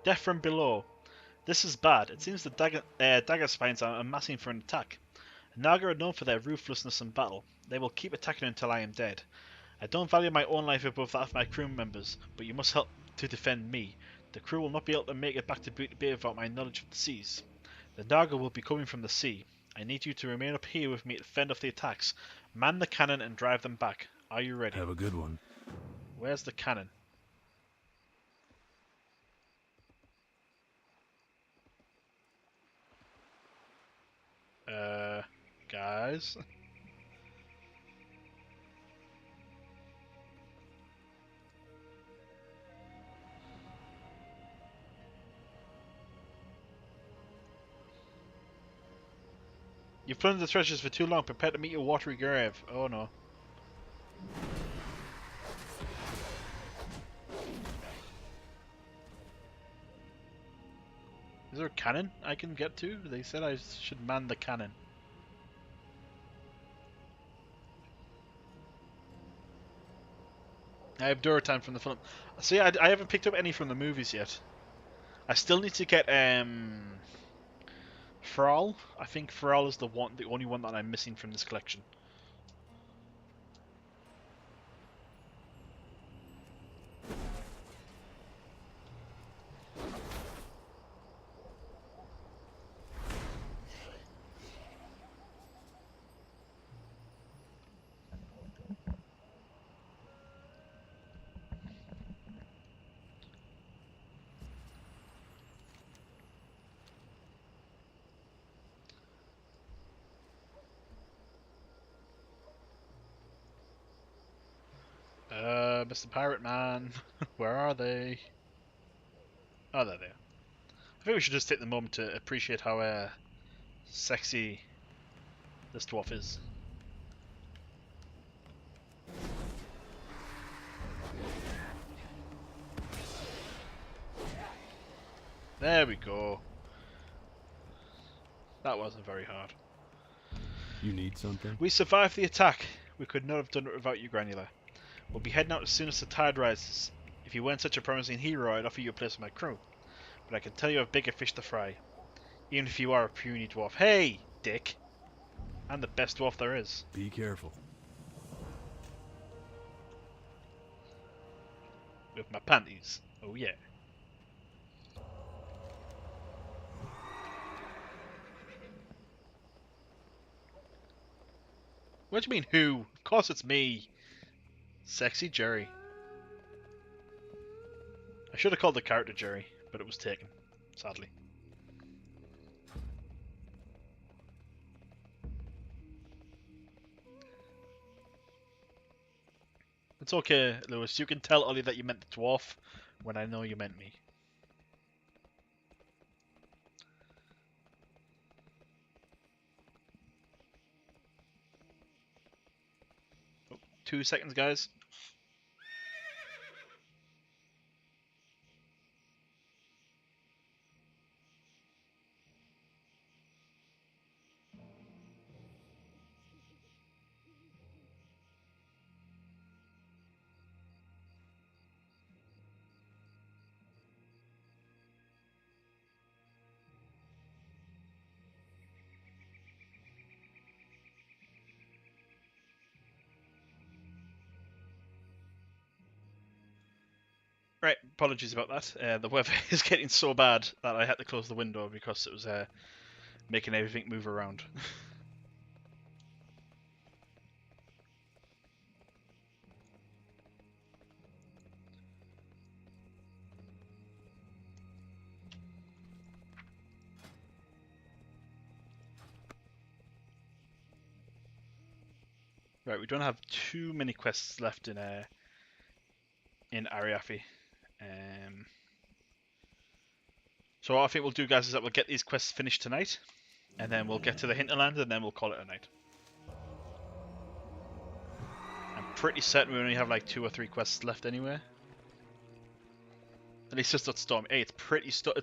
Death from below. This is bad. It seems the dagger spines are amassing for an attack. Naga are known for their ruthlessness in battle. They will keep attacking until I am dead. I don't value my own life above that of my crew members, but you must help to defend me. The crew will not be able to make it back to Beauty Bay without my knowledge of the seas. The Naga will be coming from the sea. I need you to remain up here with me to fend off the attacks. Man the cannon and drive them back. Are you ready? Have a good one. Where's the cannon? Guys? You've plundered the treasures for too long. Prepare to meet your watery grave. Oh no. Is there a cannon I can get to? They said I should man the cannon. I have Duratan from the film. See, I haven't picked up any from the movies yet. I still need to get Thrall. I think Thrall is the only one that I'm missing from this collection. Mr. Pirate Man, where are they? Oh, there they are. I think we should just take the moment to appreciate how sexy this dwarf is. There we go. That wasn't very hard. You need something? We survived the attack. We could not have done it without you, Granular. We'll be heading out as soon as the tide rises. If you weren't such a promising hero, I'd offer you a place in my crew. But I can tell you have bigger fish to fry. Even if you are a puny dwarf. Hey, dick! I'm the best dwarf there is. Be careful. With my panties. Oh yeah. What do you mean, who? Of course it's me. Sexy Jerry. I should have called the character Jerry, but it was taken, sadly. It's okay, Lewis. You can tell Ollie that you meant the dwarf when I know you meant me. Oh, 2 seconds, guys. Right, apologies about that. The weather is getting so bad that I had to close the window because it was making everything move around. Right, we don't have too many quests left in Arathi. So what I think we'll do, guys, is that we'll get these quests finished tonight, and then we'll get to the hinterland, and then we'll call it a night. I'm pretty certain we only have like 2 or 3 quests left anyway. At least just that storm. Hey, it's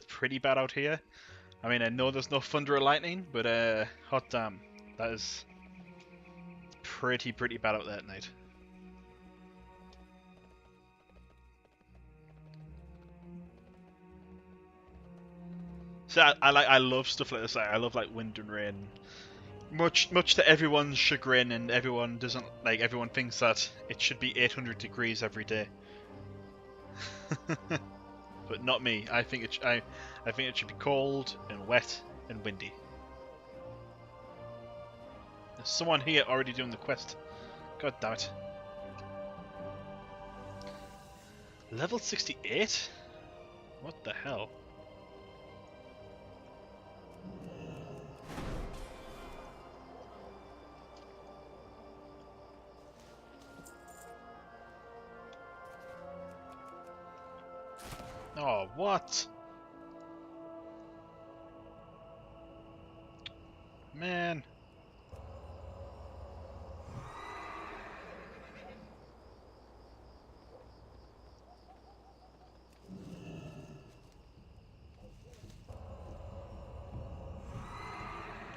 pretty bad out here. I mean, I know there's no thunder or lightning, but hot damn, that is pretty bad out there at night. So I love stuff like this. I love like wind and rain. Much to everyone's chagrin, and everyone thinks that it should be 800 degrees every day. But not me. I think it should be cold and wet and windy. There's someone here already doing the quest. God damn it. Level 68? What the hell? Oh, what? Man.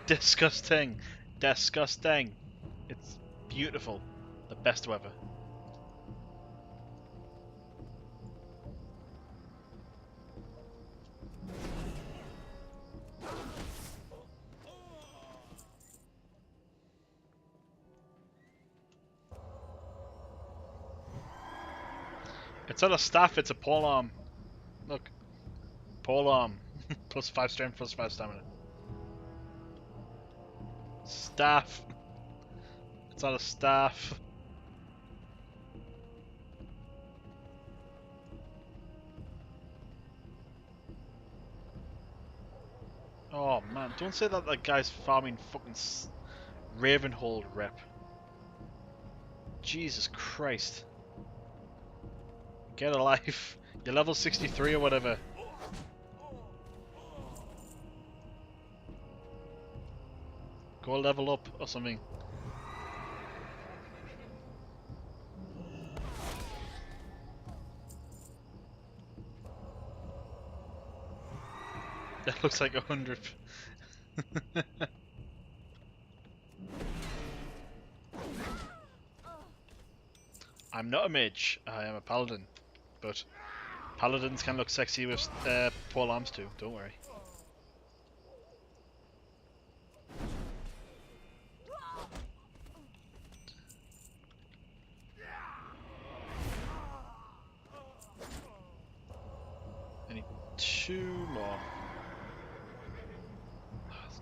Disgusting. Disgusting. It's beautiful. The best weather. It's not a staff, it's a polearm. Look. Polearm. Plus 5 strength, plus 5 stamina. Staff. It's not a staff. Oh man, don't say that guy's farming fucking Ravenhold rep. Jesus Christ. Get a life. You're level 63 or whatever. Go level up or something. That looks like 100. I'm not a mage, I am a paladin. But paladins can look sexy with polearms too, don't worry. I need 2 more.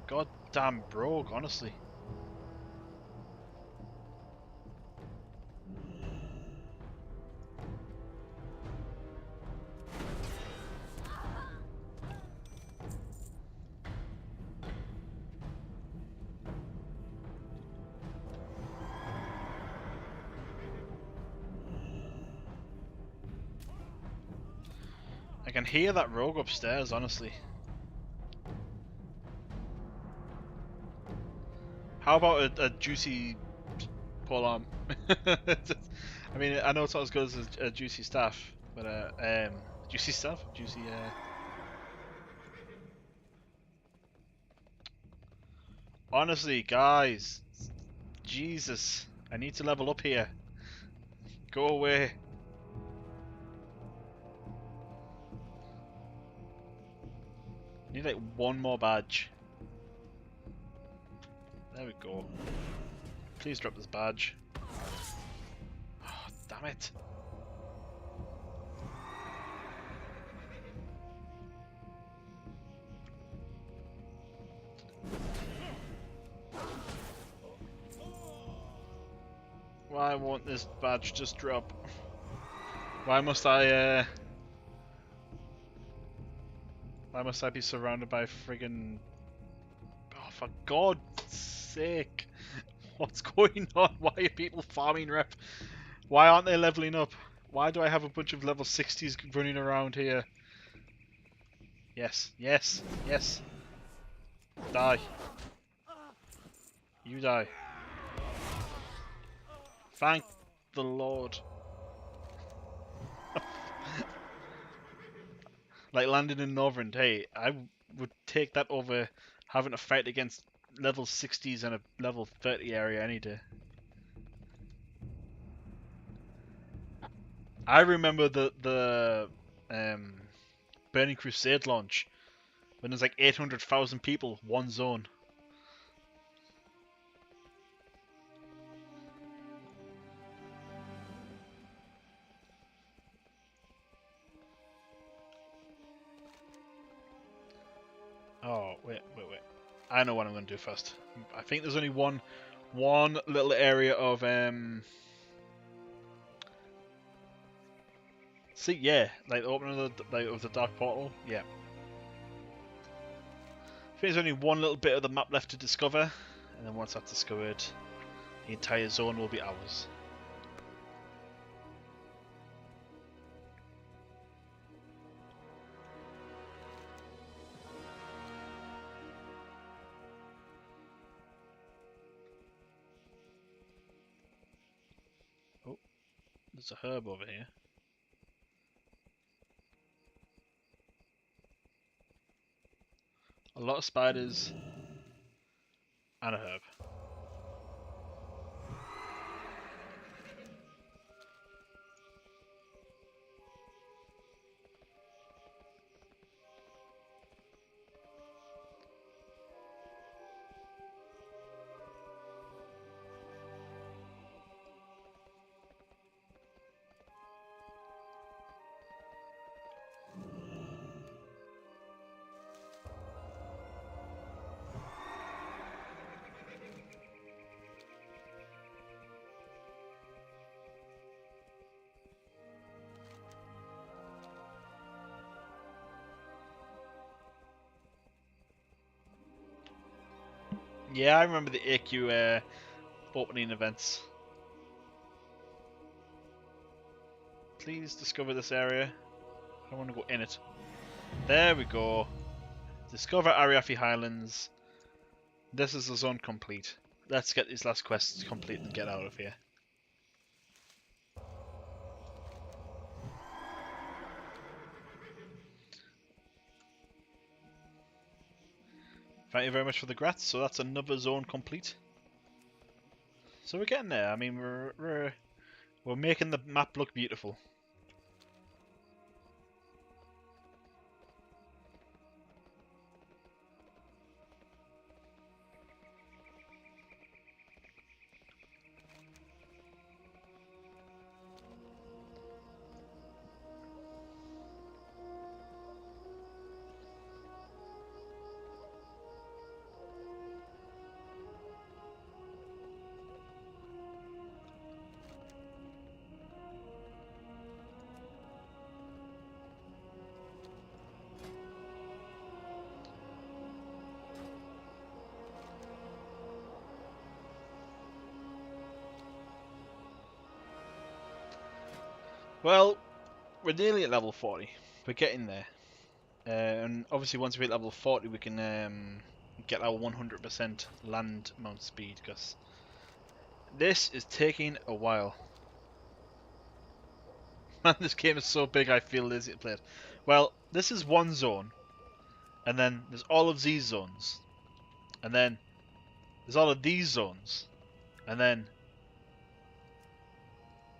Goddamn brogue, honestly. I can hear that rogue upstairs, honestly. How about a juicy polearm? I mean, I know it's not as good as a juicy staff, but juicy staff, juicy. Honestly, guys, Jesus, I need to level up here. Go away. Need like one more badge. There we go. Please drop this badge. Oh, damn it. Why won't this badge just drop? Why must I be surrounded by friggin... Oh, for God's sake. What's going on? Why are people farming rep? Why aren't they leveling up? Why do I have a bunch of level 60s running around here? Yes, yes, yes. Die. You die. Thank the Lord. Like landing in Northern, hey, I would take that over having to fight against level 60s in a level 30 area any day. I remember the Burning Crusade launch when there's like 800,000 people, one zone. Oh, wait. I know what I'm going to do first. I think there's only one little area of see, yeah, like the opening of the dark portal. Yeah. I think there's only one little bit of the map left to discover, and then once that's discovered, the entire zone will be ours. Oh, there's a herb over here. A lot of spiders and a herb. Yeah, I remember the AQ opening events. Please discover this area. I want to go in it. There we go. Discover Arathi Highlands. This is the zone complete. Let's get these last quests complete and get out of here. Thank you very much for the grats. So that's another zone complete. So we're getting there. I mean, we're making the map look beautiful. Well, we're nearly at level 40, We're getting there. And obviously once we hit level 40 we can get our 100% land mount speed, because this is taking a while. Man, this game is so big I feel lazy to play it. Well, this is one zone, and then there's all of these zones, and then there's all of these zones, and then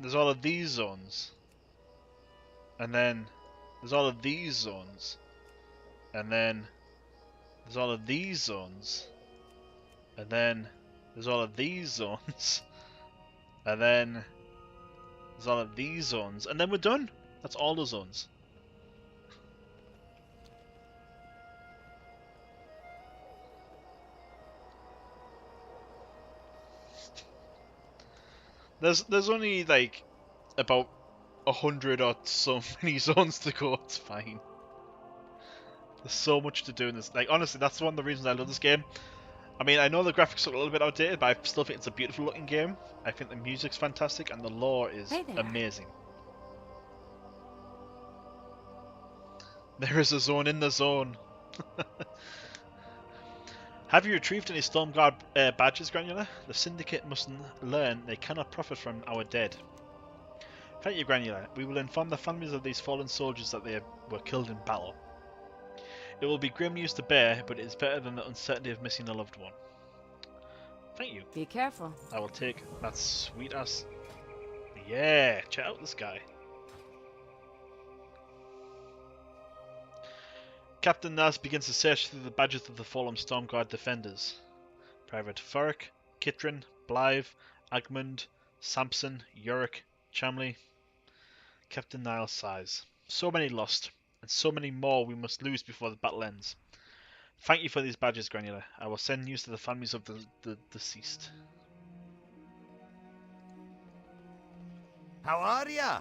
there's all of these zones, and then there's all of these zones, and then there's all of these zones, and then there's all of these zones, and then there's all of these zones, and then we're done. That's all the zones. There's only like about 100 or so many zones to go. It's fine. There's so much to do in this. Like honestly, that's one of the reasons I love this game. I mean, I know the graphics look a little bit outdated, but I still think it's a beautiful looking game. I think the music's fantastic and the lore is Hey there. amazing. There is a zone in the zone. Have you retrieved any Stormguard badges, Granular? The Syndicate must learn they cannot profit from our dead. Thank you, Granular. We will inform the families of these fallen soldiers that they were killed in battle. It will be grim news to bear, but it is better than the uncertainty of missing a loved one. Thank you. Be careful. I will take that sweet ass. Yeah, check out this guy. Captain Nas begins to search through the badges of the fallen Stormguard defenders. Private Furrick, Kitrin, Blythe, Agmund, Sampson, Yorick, Chamley. Captain Niles sighs. So many lost, and so many more we must lose before the battle ends. Thank you for these badges, Granular. I will send news to the families of the deceased. How are ya?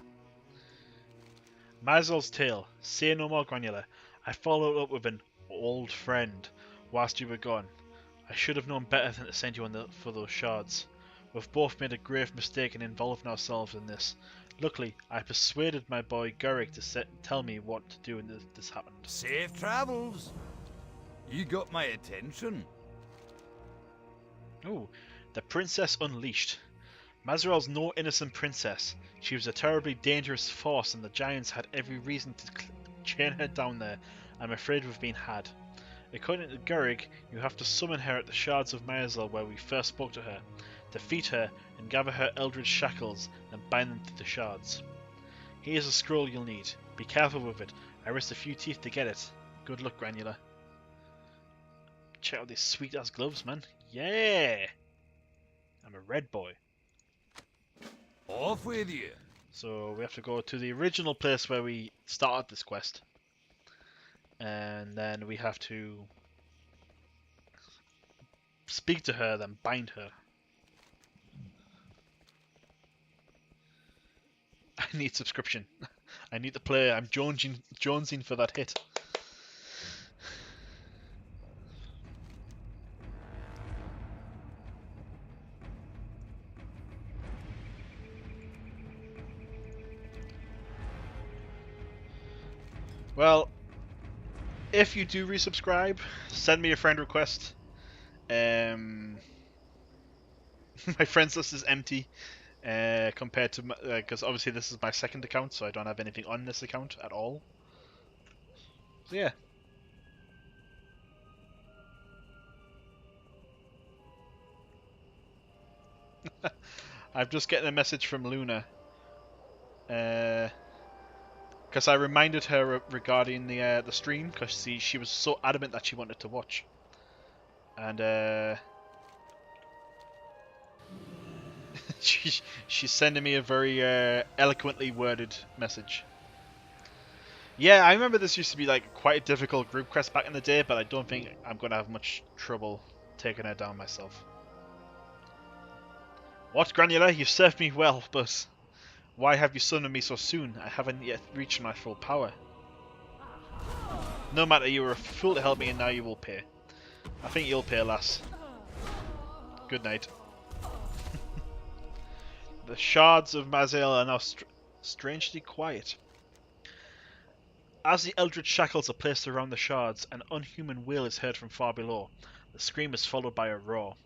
Mazel's tale. Say no more, Granular. I followed up with an old friend whilst you were gone. I should have known better than to send you for those shards. We've both made a grave mistake in involving ourselves in this. Luckily, I persuaded my boy Gurrick to tell me what to do when this happened. Safe travels. You got my attention. Ooh, the Princess Unleashed. Mazrel's no innocent princess. She was a terribly dangerous force and the giants had every reason to chain her down there. I'm afraid we've been had. According to Gurrig, you have to summon her at the shards of Mazel where we first spoke to her, defeat her and gather her eldritch shackles and bind them to the shards. Here's a scroll you'll need. Be careful with it. I risked a few teeth to get it. Good luck, Granular. Check out these sweet ass gloves, man. Yeah! I'm a red boy. Off with you. So we have to go to the original place where we started this quest. And then we have to speak to her, then bind her. I need subscription. I need to play. I'm jonesing for that hit. Well, if you do resubscribe, send me a friend request. My friends list is empty compared to because obviously this is my second account, so I don't have anything on this account at all. So yeah. I'm just getting a message from Luna. Because I reminded her regarding the stream, because she was so adamant that she wanted to watch, and she's sending me a very eloquently worded message. Yeah, I remember this used to be like quite a difficult group quest back in the day, but I don't think I'm gonna have much trouble taking her down myself. What, Granular? You've served me well, but why have you summoned me so soon? I haven't yet reached my full power. No matter, you were a fool to help me and now you will pay. I think you'll pay, lass. Good night. The shards of Mazel are now strangely quiet. As the eldritch shackles are placed around the shards, an unhuman wail is heard from far below. The scream is followed by a roar.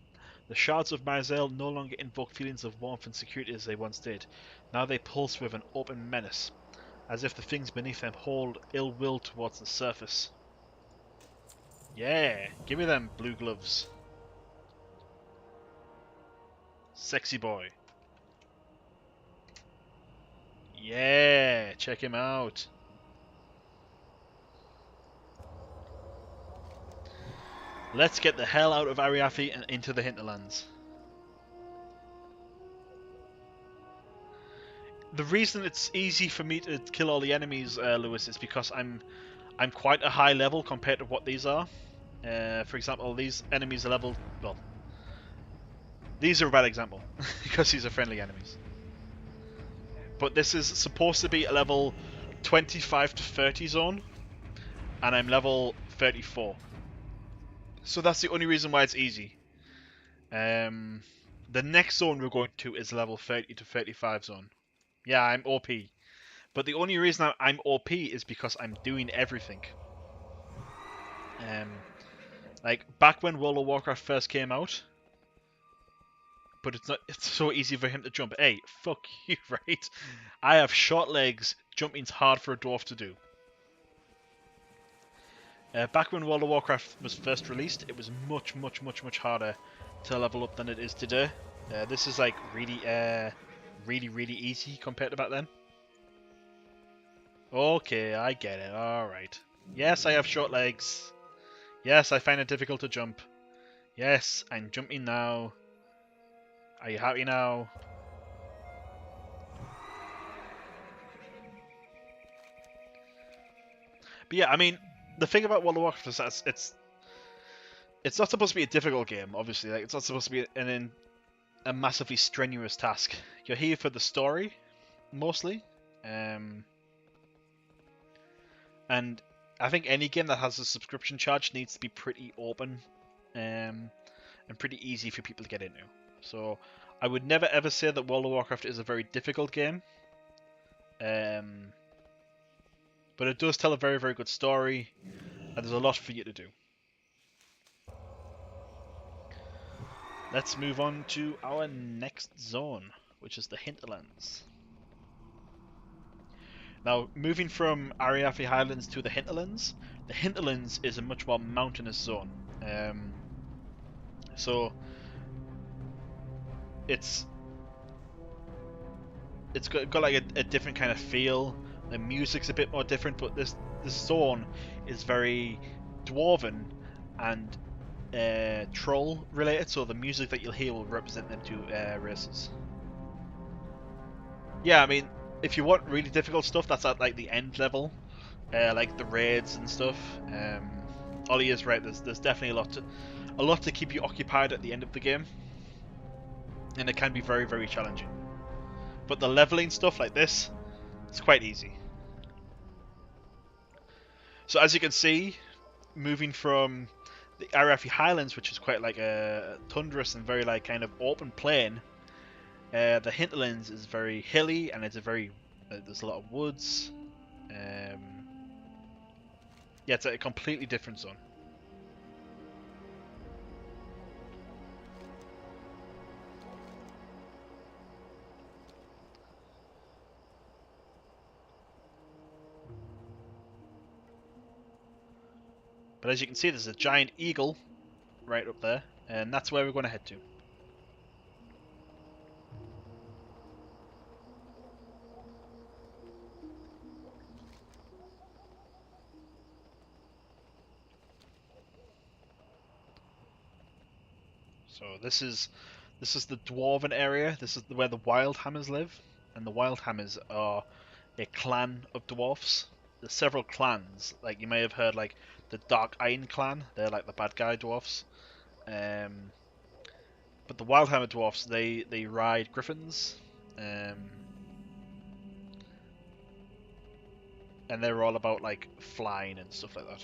The shards of Marzel no longer invoke feelings of warmth and security as they once did. Now they pulse with an open menace, as if the things beneath them hold ill will towards the surface. Yeah, give me them blue gloves. Sexy boy. Yeah, check him out. Let's get the hell out of Arathi and into the hinterlands. The reason it's easy for me to kill all the enemies, Lewis, is because I'm quite a high level compared to what these are. For example, these enemies are level... Well, these are a bad example, because these are friendly enemies. But this is supposed to be a level 25 to 30 zone, and I'm level 34. So that's the only reason why it's easy. The next zone we're going to is level 30 to 35 zone. Yeah, I'm OP. But the only reason I'm OP is because I'm doing everything. Like, back when World of Warcraft first came out, but it's so easy for him to jump. Hey, fuck you, right? I have short legs, jumping's hard for a dwarf to do. Back when World of Warcraft was first released, it was much harder to level up than it is today. This is like really easy compared to back then. Okay, I get it. Alright. Yes, I have short legs. Yes, I find it difficult to jump. Yes, I'm jumping now. Are you happy now? But yeah, I mean, the thing about World of Warcraft is that it's not supposed to be a difficult game, obviously. Like, it's not supposed to be a massively strenuous task. You're here for the story, mostly. And I think any game that has a subscription charge needs to be pretty open and pretty easy for people to get into. So I would never ever say that World of Warcraft is a very difficult game. But it does tell a very good story, and there's a lot for you to do. Let's move on to our next zone, which is the Hinterlands. Now, moving from Arathi Highlands to the Hinterlands is a much more mountainous zone. So it's got like a different kind of feel. The music's a bit more different, but this zone is very dwarven and troll related. So the music that you'll hear will represent them two races. Yeah, I mean, if you want really difficult stuff, that's at like the end level, like the raids and stuff. Ollie is right. There's definitely a lot to keep you occupied at the end of the game, and it can be very challenging. But the leveling stuff like this, it's quite easy. So as you can see, moving from the Arathi Highlands, which is quite like a tundrous and very like kind of open plain, the Hinterlands is very hilly and it's a very there's a lot of woods. Yeah, it's a completely different zone. But as you can see, there's a giant eagle right up there, and that's where we're going to head to. So this is the dwarven area. This is where the Wildhammers live, and the Wildhammers are a clan of dwarfs. There's several clans. Like you may have heard, like the Dark Iron clan. They're like the bad guy dwarfs. But the Wildhammer dwarfs, they ride griffins, and they're all about like flying and stuff like that.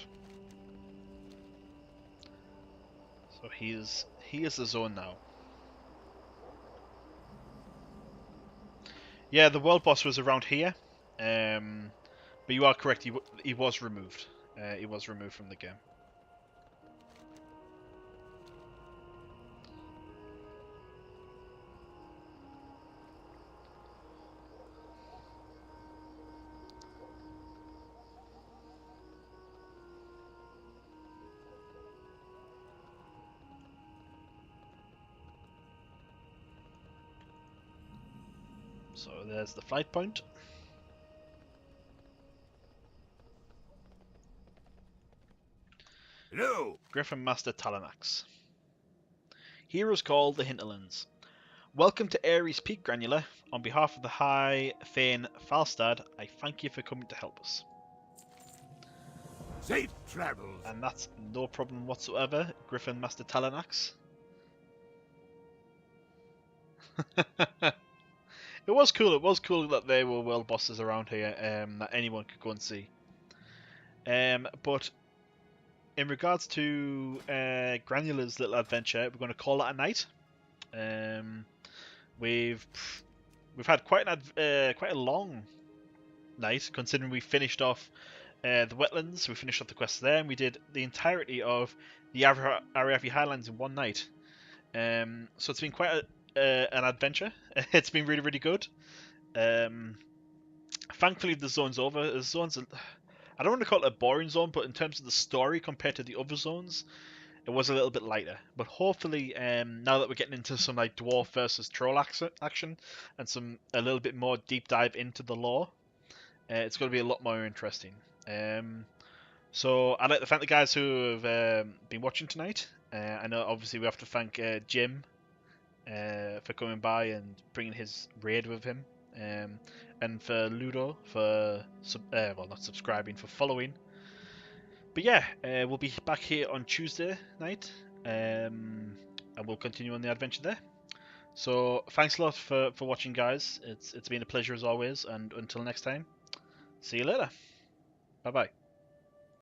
So he is the zone now. Yeah, the world boss was around here, but you are correct. he was removed. He was removed from the game. So there's the flight point. Hello. Griffin Master Talanax. Heroes called the Hinterlands. Welcome to Ares Peak, Granular. On behalf of the High Thane Falstad, I thank you for coming to help us. Safe travels. And that's no problem whatsoever, Griffin Master Talanax. It was cool. It was cool that there were world bosses around here that anyone could go and see. But in regards to Granular's little adventure, we're going to call it a night. We've had quite a long night, considering we finished off the Wetlands. We finished off the quest there, and we did the entirety of the Arathi Highlands in one night. So it's been quite an adventure. It's been really, really good. Thankfully, the zone's over. The zone's I don't want to call it a boring zone, but in terms of the story compared to the other zones, it was a little bit lighter. But hopefully, now that we're getting into some like dwarf versus troll action and a little bit more deep dive into the lore, it's going to be a lot more interesting. So I'd like to thank the guys who have been watching tonight. I know obviously we have to thank Jim for coming by and bringing his raid with him. And for Ludo for not subscribing, for following. But yeah, we'll be back here on Tuesday night, and we'll continue on the adventure there. So thanks a lot for watching, guys. It's been a pleasure as always, and until next time, see you later. Bye bye.